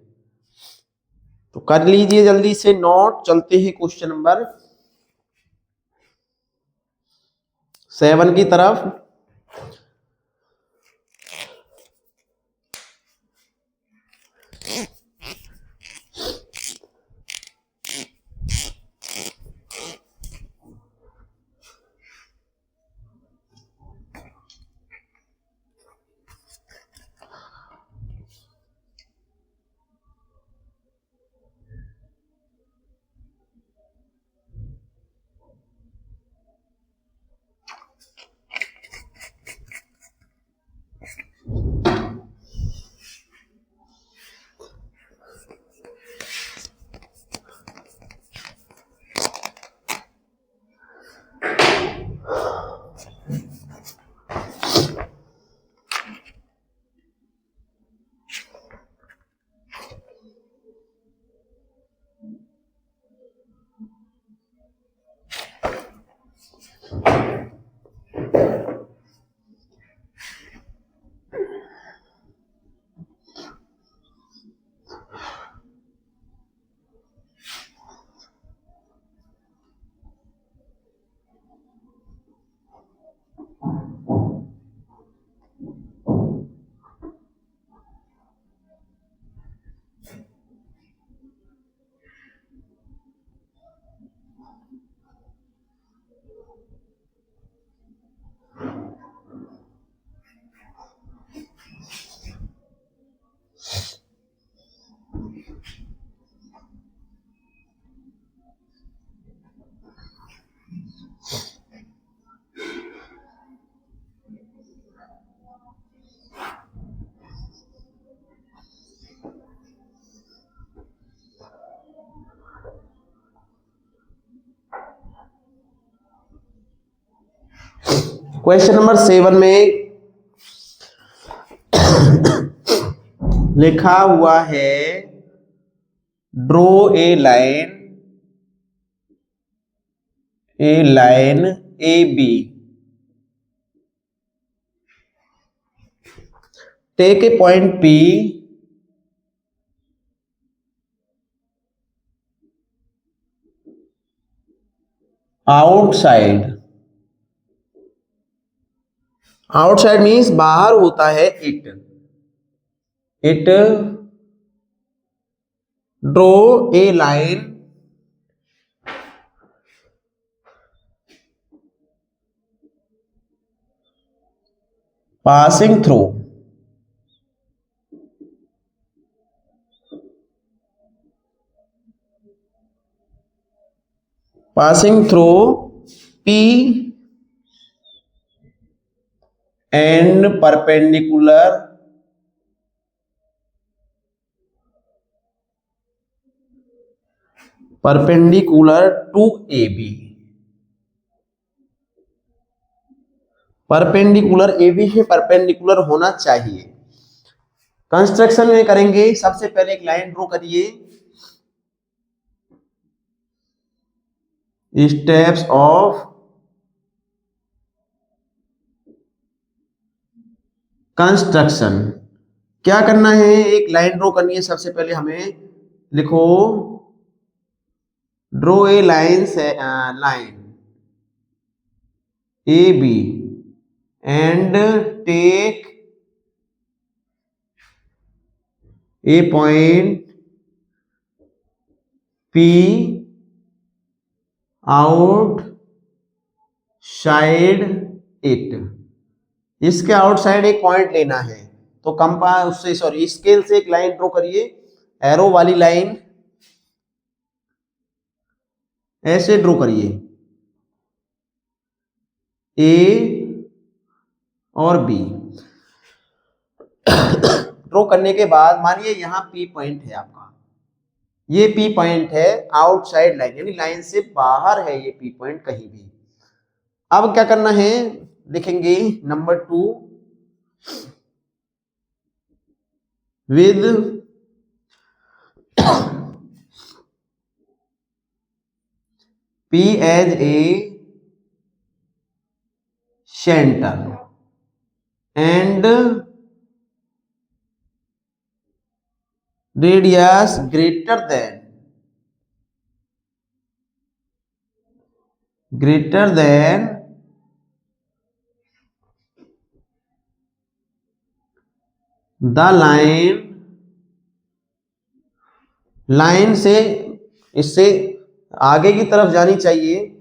तो कर लीजिए जल्दी से नोट। चलते हैं क्वेश्चन नंबर 7 की तरफ। क्वेश्चन नंबर 7 में लिखा हुआ है draw a line A B, take a point P outside means बाहर होता है it draw a line passing through P and perpendicular to AB, perpendicular AB से परपेंडिकुलर होना चाहिए। कंस्ट्रक्शन में करेंगे, सबसे पहले एक लाइन ड्रॉ करिए, स्टेप्स ऑफ कंस्ट्रक्शन। क्या करना है, एक लाइन ड्रॉ करनी है। सबसे पहले हमें लिखो draw a line A B and take a point P outside it. इसके आउटसाइड एक पॉइंट लेना है, तो कंपास उससे सॉरी स्केल से एक लाइन ड्रॉ करिए, एरो वाली लाइन ऐसे ड्रॉ करिए, ए और बी। ड्रॉ करने के बाद मानिए यहां P पॉइंट है आपका, ये P पॉइंट है आउटसाइड लाइन, यानी लाइन से बाहर है ये P पॉइंट कहीं भी। अब क्या करना है, लिखेंगे number 2 with P as a centre and radius greater than the line से इससे आगे की तरफ जानी चाहिए।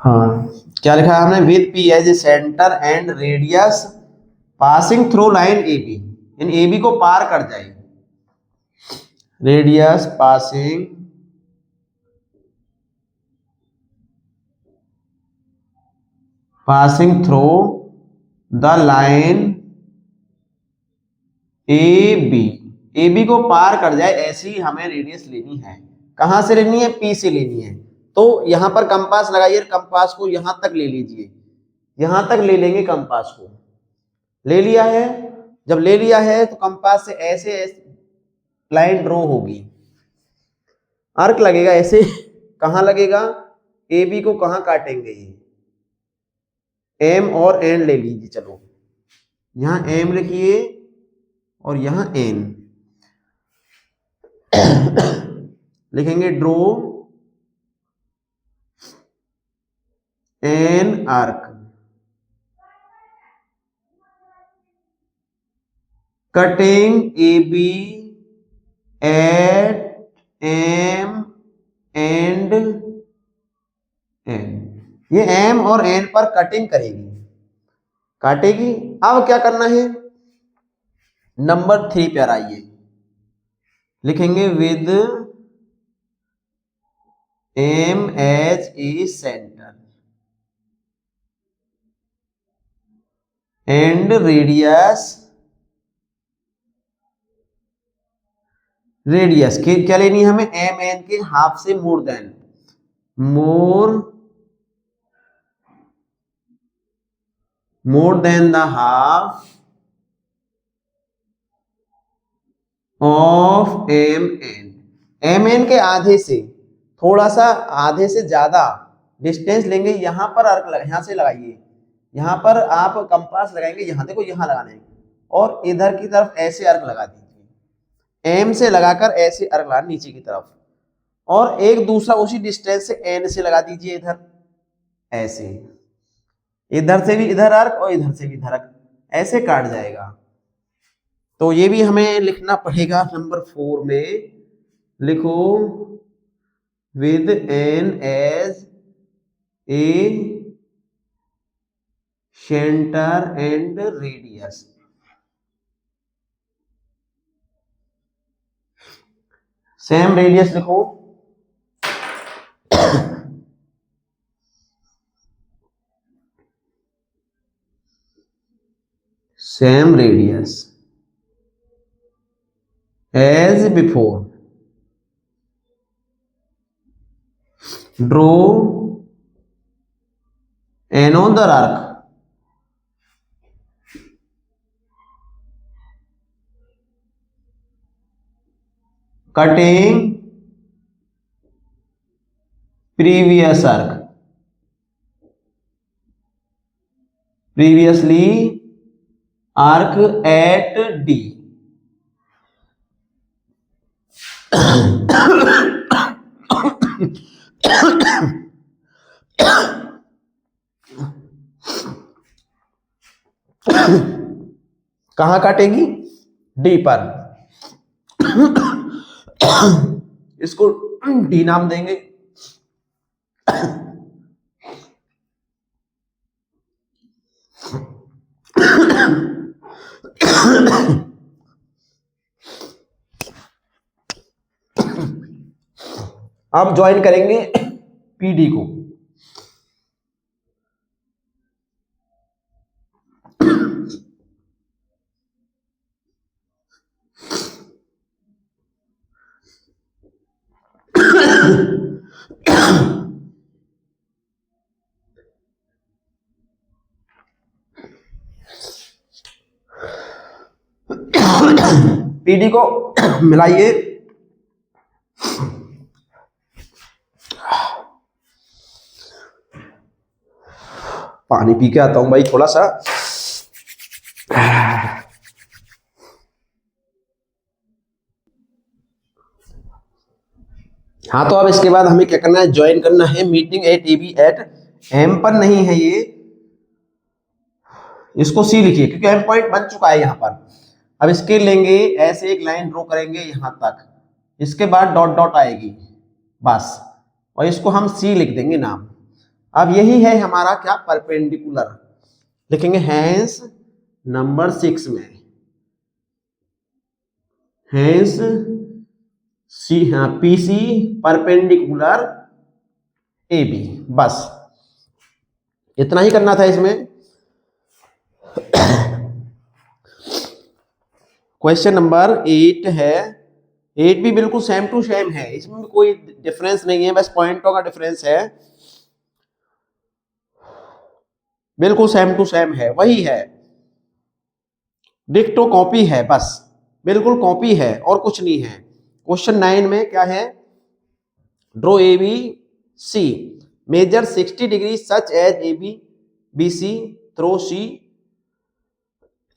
हाँ, क्या लिखा है हमने, with P as a centre and radius passing through line A B, यानी ए बी को पार कर जाए, radius passing through the line A B को पार कर जाए, ऐसी हमें रेडियस लेनी है। कहां से लेनी है, P से लेनी है। तो यहां पर कंपास लगाइए, कंपास को यहां तक ले लीजिए, यहां तक ले लेंगे, कंपास को ले लिया है। जब ले लिया है तो कंपास से ऐसे लाइन ड्रॉ होगी, आर्क लगेगा ऐसे। कहां लगेगा, ए बी को कहां काटेंगे, ये M और N ले लीजिए। चलो यहां M लिखिए और यहां N, लिखेंगे draw an arc cutting AB at M and N। ये M और N पर कटिंग करेगी, काटेगी। अब क्या करना है, नंबर 3 पर आइए, लिखेंगे with M as a centre and radius क्या लेनी है हमें, एम एन के हाफ से more than the half of M N के आधे से थोड़ा सा, आधे से ज्यादा डिस्टेंस लेंगे। यहां पर अर्क यहां से लगाइए, यहां पर आप कंपास लगाएंगे, यहां देखो यहां लगाने, और इधर की तरफ ऐसे अर्क लगा दीजिए, एम से लगाकर ऐसे अर्क लगा नीचे की तरफ, और एक दूसरा उसी डिस्टेंस से एन से लगा दीजिए इधर ऐसे, इधर से भी इधर अर्क और इधर से भी इधर अर्क, ऐसे काट जाएगा। तो ये भी हमें लिखना पड़ेगा। नंबर 4 में लिखो with N as a centre and radius. Same radius लिखो, same radius as before. Draw another arc cutting previous arc, previously arc at D। कहां काटेगी, डी पर। इसको डी नाम देंगे। अब ज्वाइन करेंगे पीडी को। पीडी को मिलाइए। पानी पी के आता हूं भाई थोड़ा सा। हाँ, तो अब इसके बाद हमें क्या करना है, ज्वाइन करना है meeting at AB at M पर नहीं है ये, इसको सी लिखिए क्योंकि एम पॉइंट बन चुका है यहाँ पर। अब इसके लेंगे ऐसे एक लाइन ड्रॉ करेंगे यहां तक, इसके बाद डॉट डॉट आएगी बस, और इसको हम सी लिख देंगे नाम। अब यही है हमारा क्या, परपेंडिकुलर। लिखेंगे हैंस नंबर 6 में, हैंस सी, हाँ पीसी परपेंडिकुलर ए बी, बस इतना ही करना था इसमें। क्वेश्चन नंबर 8 है, 8 भी बिल्कुल सेम टू सेम है, इसमें भी कोई डिफरेंस नहीं है, बस पॉइंटों का डिफरेंस है, बिल्कुल सेम टू सेम है, वही है, डिक्टो कॉपी है, बस बिल्कुल कॉपी है और कुछ नहीं है। क्वेश्चन 9 में क्या है, draw A B C, measure 60 degree such as A B B C through C,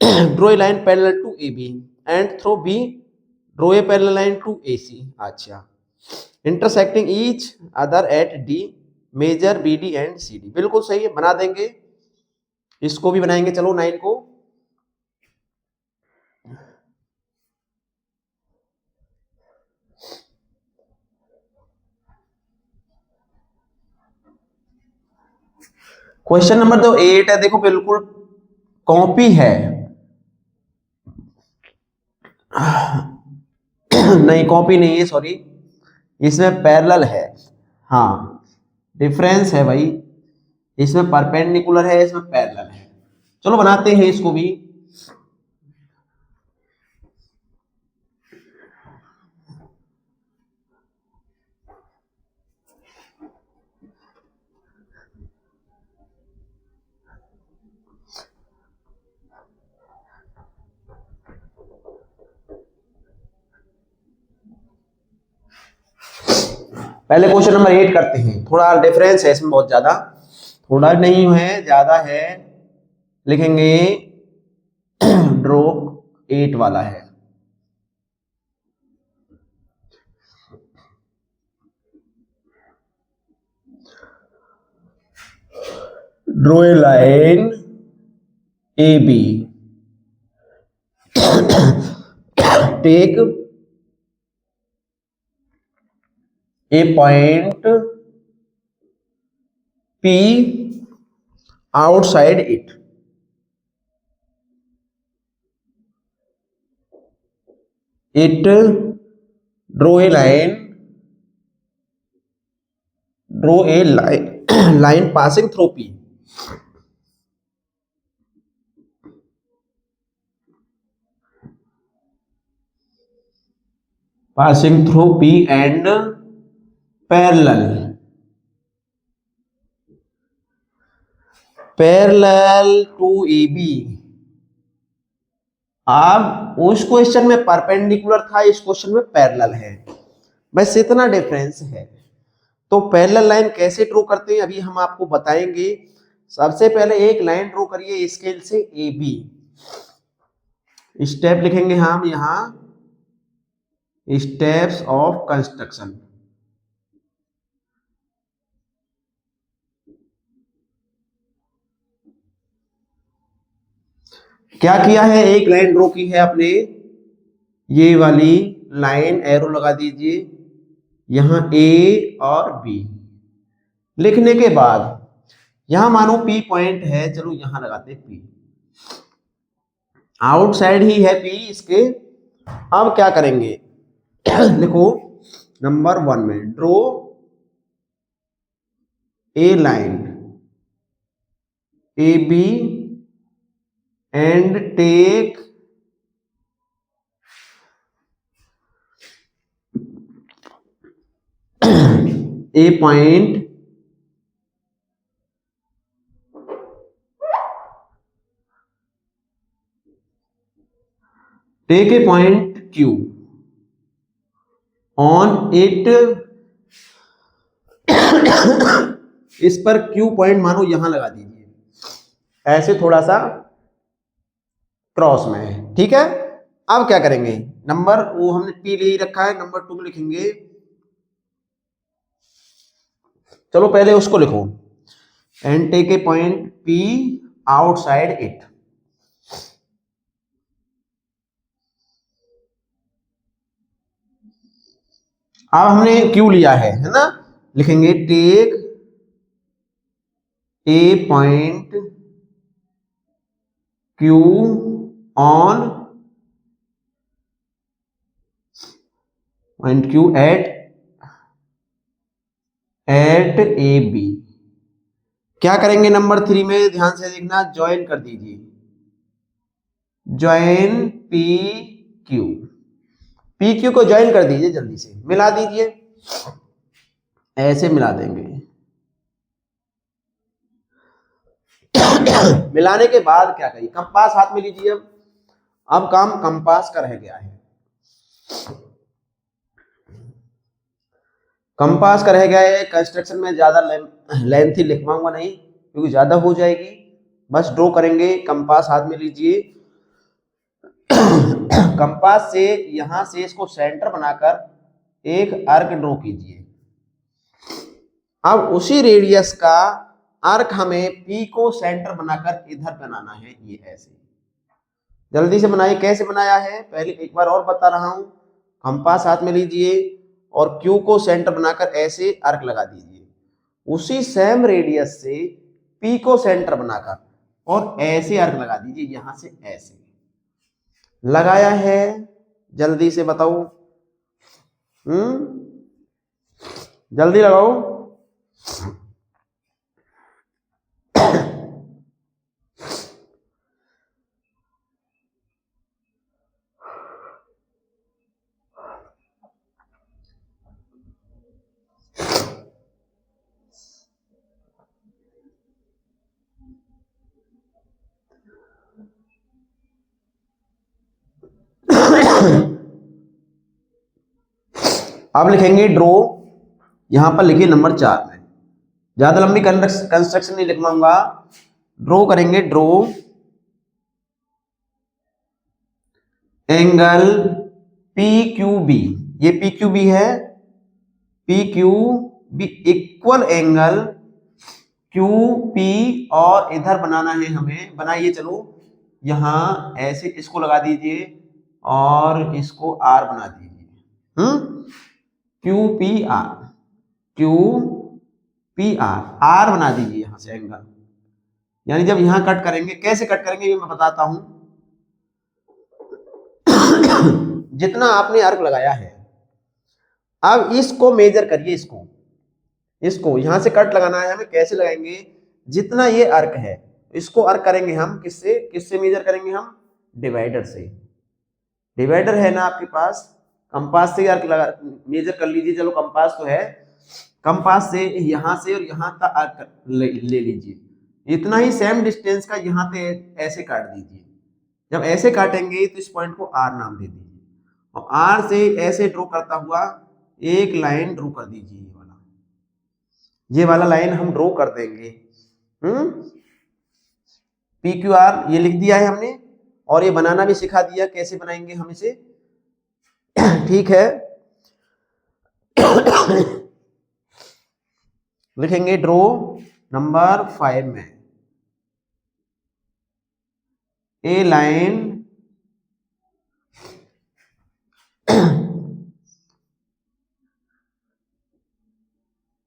draw a line parallel to A B and through B draw a parallel line to AC। अच्छा, intersecting each other at D, measure BD and CD। बिल्कुल सही है, बना देंगे, इसको भी बनाएंगे। चलो 9 को। क्वेश्चन नंबर तो 8 है, देखो बिल्कुल कॉपी है। नहीं कॉपी नहीं है, सॉरी, इसमें पैरेलल है। हाँ, डिफरेंस है भाई, इसमें परपेंडिकुलर है, इसमें पैरेलल है। चलो बनाते हैं इसको भी। पहले क्वेश्चन नंबर 8 करते हैं। थोड़ा डिफरेंस है इसमें, बहुत ज्यादा, थोड़ा नहीं है, ज्यादा है। लिखेंगे ड्रॉ 8 वाला है। Draw a line AB, take a point P outside it। draw a line passing through P। passing through P and parallel to AB। अब उस क्वेश्चन में परपेंडिकुलर था, इस क्वेश्चन में पैरेलल है, बस इतना डिफरेंस है। तो पैरेलल लाइन कैसे ड्रॉ करते हैं अभी हम आपको बताएंगे। सबसे पहले एक लाइन ड्रॉ करिए स्केल से AB। स्टेप लिखेंगे हम यहां, स्टेप्स ऑफ कंस्ट्रक्शन। क्या किया है, एक लाइन ड्रॉ की है आपने, ये वाली लाइन एरो लगा दीजिए यहां A और B। लिखने के बाद यहां मानो P पॉइंट है, चलो यहां लगाते P, आउटसाइड ही है P इसके। अब क्या करेंगे लिखो नंबर 1 में, draw a line AB and take a point Q on it। इस पर Q पॉइंट मानो यहां लगा दीजिए, ऐसे थोड़ा सा क्रॉस में है, ठीक है। अब क्या करेंगे, नंबर वो हमने P ले ही रखा है, नंबर 2 में लिखेंगे। चलो पहले उसको लिखो, and take a point P outside it. अब हमने Q लिया है ना, लिखेंगे take a point Q on point Q at AB। क्या करेंगे नंबर 3 में, ध्यान से देखना, ज्वाइन कर दीजिए, ज्वाइन PQ को ज्वाइन कर दीजिए, जल्दी से मिला दीजिए, ऐसे मिला देंगे। मिलाने के बाद क्या करिए, कंपास हाथ में लीजिए। अब काम कंपास का रह गया है, कंपास का रह गया है। कंस्ट्रक्शन में ज्यादा लेंथी लिखवाऊंगा नहीं क्योंकि ज्यादा हो जाएगी, बस ड्रॉ करेंगे। कंपास हाथ में लीजिए, कंपास से यहां से इसको सेंटर बनाकर एक आर्क ड्रॉ कीजिए। अब उसी रेडियस का आर्क हमें पी को सेंटर बनाकर इधर बनाना है, ये ऐसे। जल्दी से बनाइए, कैसे बनाया है पहले एक बार और बता रहा हूं। कंपास हाथ में लीजिए और क्यू को सेंटर बनाकर ऐसे आर्क लगा दीजिए। उसी सेम रेडियस से पी को सेंटर बनाकर और ऐसे आर्क लगा दीजिए, यहां से ऐसे। लगाया है, जल्दी से बताओ। जल्दी लगाओ। आप लिखेंगे ड्रो, यहां पर लिखिए नंबर 4 में। ज्यादा लंबी कंस्ट्रक्शन नहीं लिखवाऊंगा। ड्रो करेंगे, draw angle P Q B. ये पी क्यू बी है, P Q B equal angle Q P, और इधर बनाना है हमें। बनाइए, चलो यहां ऐसे इसको लगा दीजिए और इसको आर बना दीजिए। Q P R, Q P R, R बना दीजिए यहां से एंगल। यानी जब यहां कट करेंगे, कैसे कट करेंगे ये मैं बताता हूं। जितना आपने आर्क लगाया है, अब इसको मेजर करिए, इसको यहां से कट लगाना है हमें। कैसे लगाएंगे, जितना ये आर्क है इसको आर्क करेंगे हम किससे, किससे मेजर करेंगे हम, डिवाइडर से। डिवाइडर है ना आपके पास, कंपास से आर्क लगा मेजर कर लीजिए। चलो कंपास तो है, कंपास से यहां से और यहां तक आर्क ले लीजिए। इतना ही सेम डिस्टेंस का यहां पे ऐसे काट दीजिए। जब ऐसे काटेंगे तो इस पॉइंट को आर नाम दे दीजिए, और आर से ऐसे ड्रॉ करता हुआ एक लाइन ड्रॉ कर दीजिए। ये वाला लाइन हम ड्रॉ कर देंगे। पी क्यू आर ये लिख दिया है हमने, और ये बनाना भी सिखा दिया कैसे बनाएंगे हम इसे। ठीक है। लिखेंगे ड्रॉ नंबर 5 में a line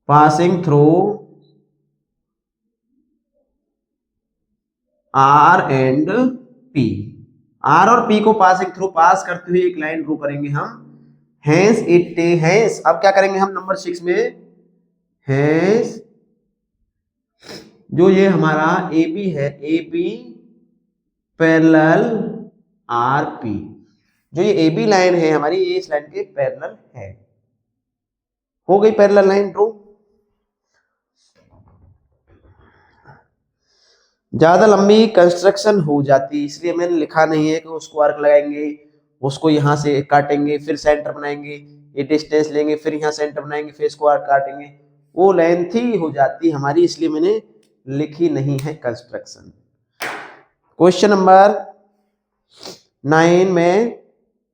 passing through R and P. R और पी को पासिंग थ्रू, पास करते हुए एक लाइन ड्रॉ करेंगे हम। हैंस इट हैंस, अब क्या करेंगे हम नंबर 6 में, हैंस जो ये हमारा ए बी है, A B parallel R P. जो ये ए बी लाइन है हमारी, ये इस लाइन के पैरेलल है। हो गई पैरेलल लाइन ड्रॉ। ज्यादा लंबी कंस्ट्रक्शन हो जाती, इसलिए मैंने लिखा नहीं है कि उसको आर्क लगाएंगे, उसको यहां से काटेंगे, फिर सेंटर बनाएंगे, ये डिस्टेंस लेंगे, फिर यहाँ सेंटर बनाएंगे, फिर इसको आर्क काटेंगे। वो लेंथी हो जाती हमारी, इसलिए मैंने लिखी नहीं है कंस्ट्रक्शन। क्वेश्चन नंबर 9 में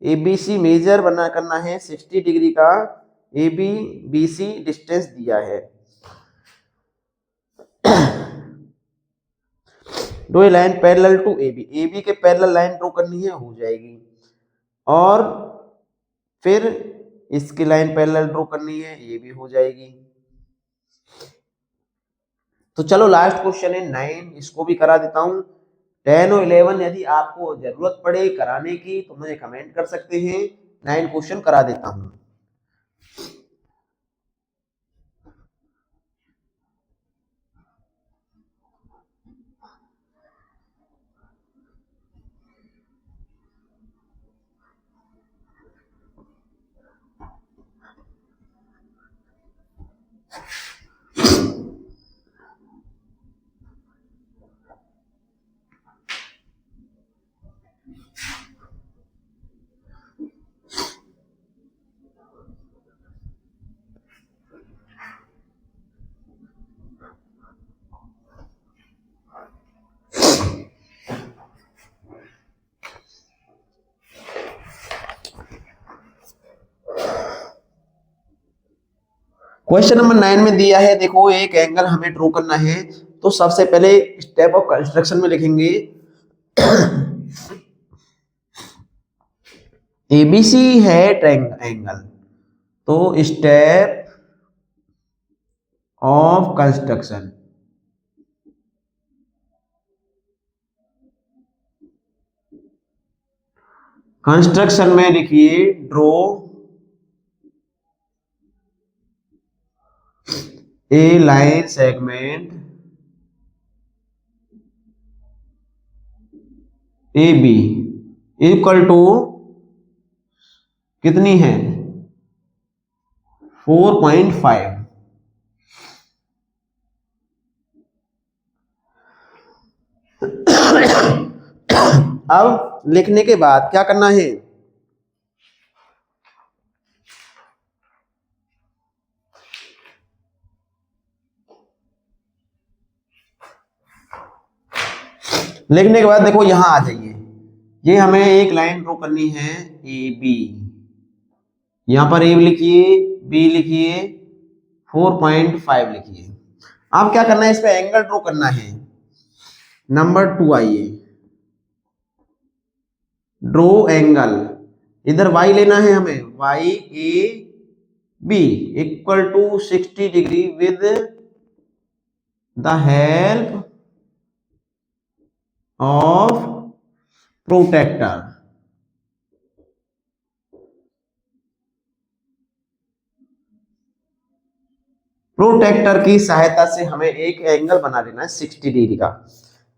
एबीसी मेजर बना करना है 60 डिग्री का। A B B C distance दिया है। Draw a line parallel to A B के पैरेलल लाइन ड्रॉ करनी है, हो जाएगी। और फिर इसकी लाइन पैरेलल ड्रॉ करनी है, ये भी हो जाएगी। तो चलो लास्ट क्वेश्चन है 9, इसको भी करा देता हूं। 10 और 11 यदि आपको जरूरत पड़े कराने की तो मुझे कमेंट कर सकते हैं, 9 क्वेश्चन करा देता हूं। क्वेश्चन नंबर 9 में दिया है, देखो एक एंगल हमें ड्रॉ करना है। तो सबसे पहले स्टेप ऑफ कंस्ट्रक्शन में लिखेंगे एबीसी है ट्रायंगल, तो स्टेप ऑफ कंस्ट्रक्शन में लिखिए draw a line segment A B equal to कितनी है 4.5। अब लिखने के बाद क्या करना है, लिखने के बाद देखो यहां आ जाइए, ये हमें एक लाइन ड्रॉ करनी है ए बी, यहां पर ए लिखिए, बी लिखिए, 4.5 लिखिए। अब क्या करना है, इस पे एंगल ड्रॉ करना है। नंबर 2 आइए, ड्रॉ एंगल, इधर y लेना है हमें, y A B equal to 60 degree with the help of protractor. Protractor की सहायता से हमें एक एंगल बना लेना है 60 डिग्री का।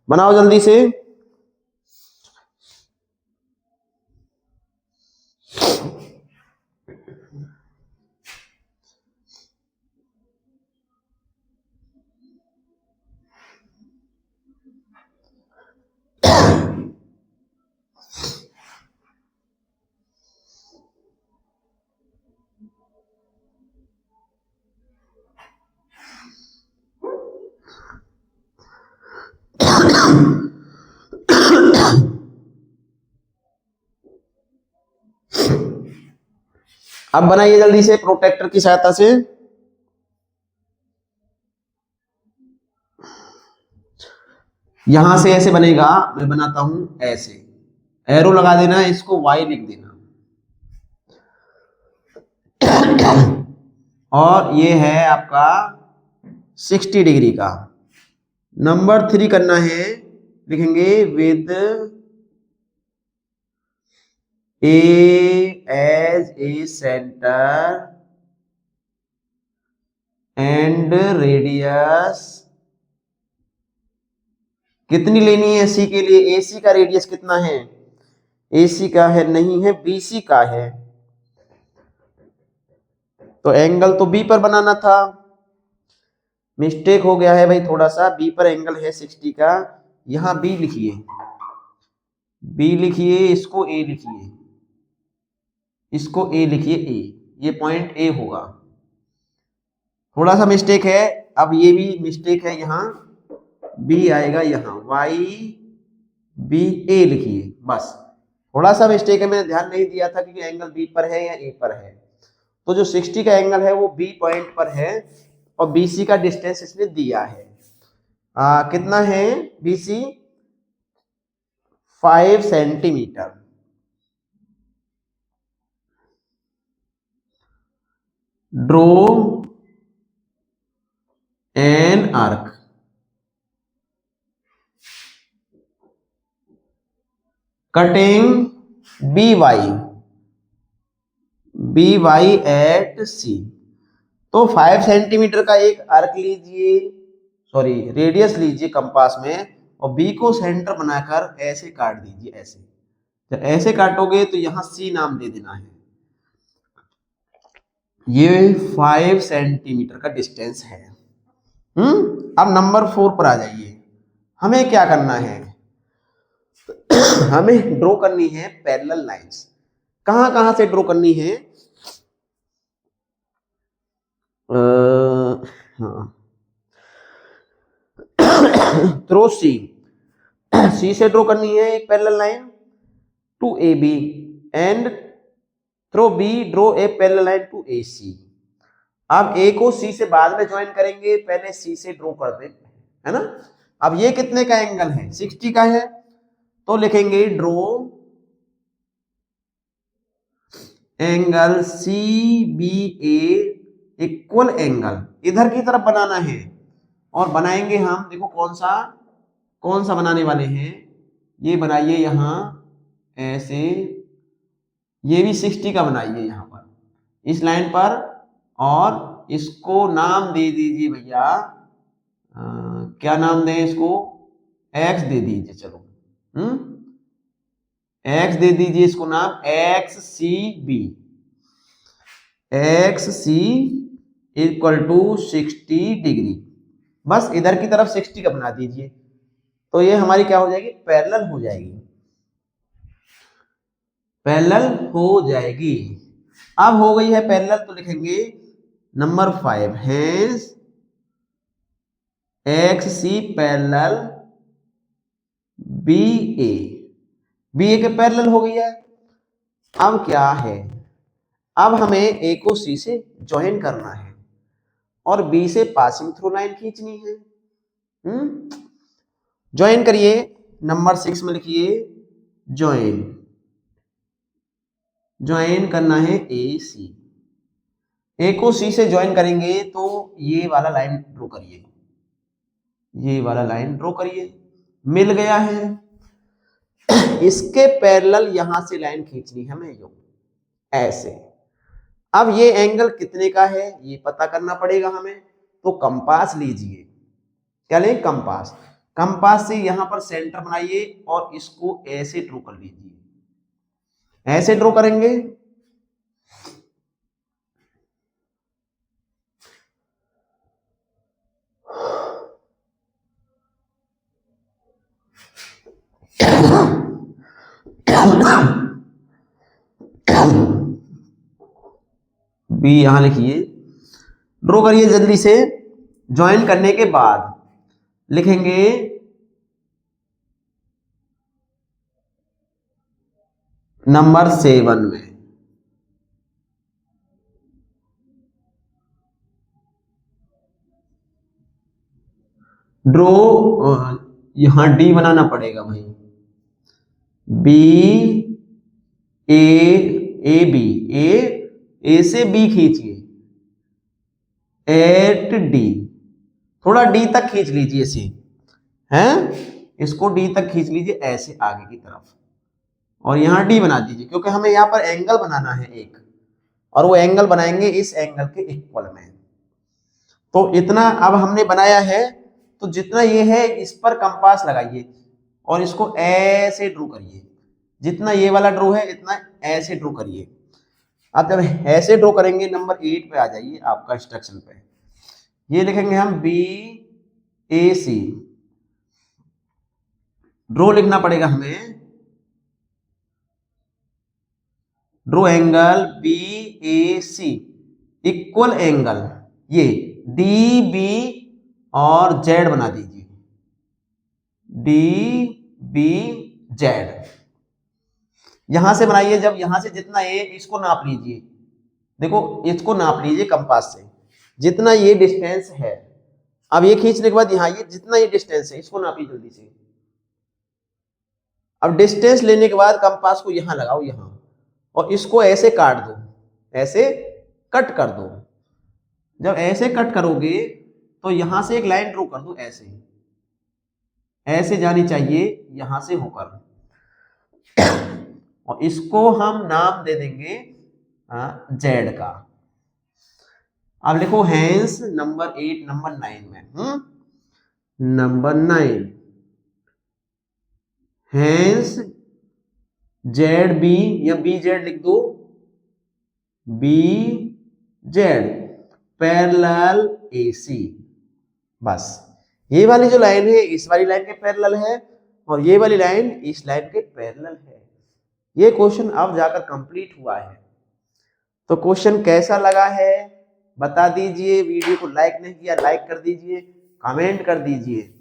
बनाओ जल्दी से। अब बनाइए जल्दी से प्रोटेक्टर की सहायता से। यहां से ऐसे बनेगा, मैं बनाता हूं ऐसे, एरो लगा देना, इसको y लिख देना और ये है आपका 60 डिग्री का। नंबर 3 करना है, लिखेंगे with A as a centre and radius, कितनी लेनी है सी के लिए, एसी का रेडियस कितना है, एसी का है नहीं है, बीसी का है, तो एंगल तो बी पर बनाना था, मिस्टेक हो गया है भाई थोड़ा सा, बी पर एंगल है 60 का, यहां बी लिखिए, बी लिखिए, इसको ए लिखिए, इसको ए लिखिए, ए, ये पॉइंट ए होगा, थोड़ा सा मिस्टेक है। अब ये भी मिस्टेक है, यहां बी आएगा, यहां वाई बी ए लिखिए, बस थोड़ा सा मिस्टेक है, मैंने ध्यान नहीं दिया था क्योंकि एंगल बी पर है या ए पर है। तो जो 60 का एंगल है वो बी पॉइंट पर है और बीसी का डिस्टेंस इसने दिया है, कितना है बीसी, 5 सेंटीमीटर। Draw an arc, cutting B Y at C. तो 5 सेंटीमीटर का एक आर्क लीजिए, सॉरी रेडियस लीजिए कंपास में, और बी को सेंटर बनाकर ऐसे काट दीजिए, ऐसे जब ऐसे काटोगे तो यहां सी नाम दे देना है। ये 5 सेंटीमीटर का डिस्टेंस है। अब नंबर 4 पर आ जाइए, हमें क्या करना है हमें ड्रॉ करनी है पैरेलल लाइंस। कहां कहां से ड्रॉ करनी है, हाँ थ्रो सी, सी से ड्रॉ करनी है एक parallel line to A B and through B draw a parallel line to A C. अब ए को सी से बाद में ज्वाइन करेंगे, पहले सी से ड्रॉ कर दे, है ना। अब ये कितने का एंगल है, 60 का है, तो लिखेंगे ड्रॉ एंगल सी बी ए इक्वल एंगल, इधर की तरफ बनाना है और बनाएंगे हम, देखो कौन सा बनाने वाले हैं, ये बनाइए यहां ऐसे, ये भी 60 का बनाइए यहां पर इस लाइन पर, और इसको नाम दे दीजिए भैया, क्या नाम दें इसको, एक्स दे दीजिए, चलो एक्स दे दीजिए इसको नाम, X C B, X C equal to 60 degree, बस इधर की तरफ 60 का बना दीजिए, तो ये हमारी क्या हो जाएगी, पैरेलल हो जाएगी, पैरेलल हो जाएगी। अब हो गई है पैरेलल, तो लिखेंगे number 5 hence X C parallel B A, B A के पैरेलल हो गई है। अब क्या है, अब हमें ए को सी से ज्वाइन करना है और बी से पासिंग थ्रू लाइन खींचनी है। ज्वाइन करिए, नंबर 6 में लिखिए ज्वाइन, ज्वाइन करना है ए सी, ए को सी से ज्वाइन करेंगे तो ये वाला लाइन ड्रॉ करिए, ये वाला लाइन ड्रॉ करिए, मिल गया है। इसके पैरेलल यहां से लाइन खींचनी है हमें जो ऐसे। अब ये एंगल कितने का है ये पता करना पड़ेगा हमें, तो कंपास लीजिए, क्या लें, कंपास, कंपास से यहां पर सेंटर बनाइए और इसको ऐसे ड्रॉ कर लीजिए, ऐसे ड्रॉ करेंगे। बी यहां लिखिए, ड्रॉ करिए जल्दी से। ज्वाइन करने के बाद लिखेंगे नंबर 7 में ड्रॉ, यहां डी बनाना पड़ेगा भाई, बी ए बी, ए से बी खींचिए एट डी, थोड़ा डी तक खींच लीजिए इसे, हैं, इसको डी तक खींच लीजिए ऐसे आगे की तरफ, और यहां डी बना दीजिए, क्योंकि हमें यहां पर एंगल बनाना है एक, और वो एंगल बनाएंगे इस एंगल के इक्वल में। तो इतना अब हमने बनाया है, तो जितना ये है इस पर कंपास लगाइए और इसको ऐसे ड्रॉ करिए, जितना ये वाला ड्रॉ है इतना ऐसे ड्रॉ करिए। अब जब ऐसे ड्रॉ करेंगे नंबर 8 पे आ जाइए आपका इंस्ट्रक्शन पे, ये लिखेंगे हम बी ए सी, ड्रॉ लिखना पड़ेगा हमें, ड्रॉ एंगल बी ए सी इक्वल एंगल, ये डी बी और जेड बना दीजिए, डी बी जेड, यहां से बनाइए। जब यहां से जितना ये, इसको नाप लीजिए, देखो इसको नाप लीजिए कंपास से, जितना ये डिस्टेंस है, अब ये खींचने के बाद यहाँ ये जितना ये डिस्टेंस है इसको नापिए जल्दी से। अब डिस्टेंस लेने के बाद कंपास को यहां लगाओ, यहां, और इसको ऐसे काट दो, ऐसे कट कर दो। जब ऐसे कट करोगे तो यहां से एक लाइन ड्रॉ कर दो, ऐसे ऐसे जानी चाहिए यहां से होकर, और इसको हम नाम दे देंगे जेड का। अब लिखो हेंस नंबर 8 नंबर 9 में, नंबर 9 हेंस जेड बी, या बी जेड लिख दो, बी जेड पैरेलल ए सी, बस ये वाली जो लाइन है इस वाली लाइन के पैरेलल है, और ये वाली लाइन इस लाइन के पैरेलल है। ये क्वेश्चन अब जाकर कंप्लीट हुआ है। तो क्वेश्चन कैसा लगा है बता दीजिए, वीडियो को लाइक नहीं किया लाइक कर दीजिए, कमेंट कर दीजिए।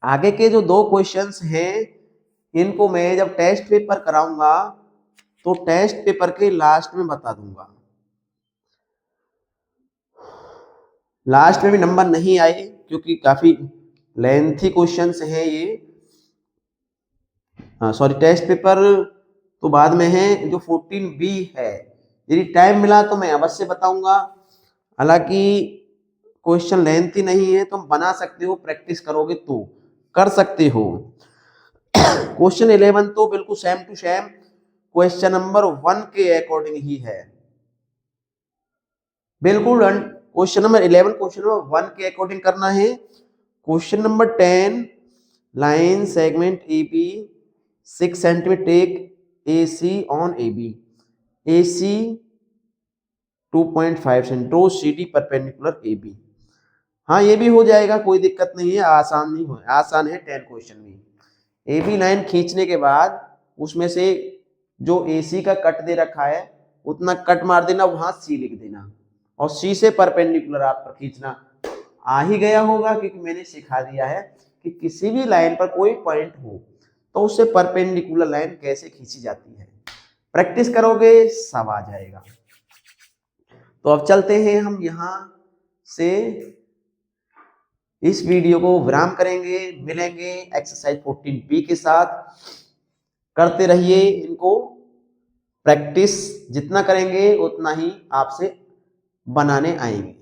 आगे के जो 2 क्वेश्चंस हैं इनको मैं जब टेस्ट पेपर कराऊंगा तो टेस्ट पेपर के लास्ट में बता दूंगा। लास्ट में भी नंबर नहीं आए क्योंकि काफी लेंथी क्वेश्चंस हैं ये। हाँ सॉरी, टेस्ट पेपर तो बाद में है, जो 14B है यदि टाइम मिला तो मैं अवश्य बताऊंगा। हालांकि क्वेश्चन लेंथी नहीं है, तुम बना सकते हो, प्रैक्टिस करोगे तो कर सकते हो। क्वेश्चन 11 तो बिल्कुल same to same question number 1 के अकॉर्डिंग ही है, बिल्कुल। क्वेश्चन नंबर 11 क्वेश्चन नंबर 1 के अकॉर्डिंग करना है। Question number 10, line segment AB 6 centimetre take AC on AB, AC 2.5 centimetre, CD perpendicular AB। हाँ ये भी हो जाएगा, कोई दिक्कत नहीं है, आसान नहीं हो, आसान है 10 क्वेश्चन भी। AB लाइन खींचने के बाद उसमें से जो AC का कट दे रखा है उतना कट मार देना, वहां C लिख देना, और C से परपेंडिकुलर आप पर खींचना। आ ही गया होगा क्योंकि मैंने सिखा दिया है कि किसी भी लाइन पर कोई पॉइंट हो तो उससे परपेंडिकुलर लाइन कैसे खींची जाती है। प्रैक्टिस करोगे सब आ जाएगा। तो अब चलते हैं हम यहां से, इस वीडियो को विराम करेंगे, मिलेंगे एक्सरसाइज 14B के साथ। करते रहिए इनको, प्रैक्टिस जितना करेंगे उतना ही आपसे बनाने आएंगे।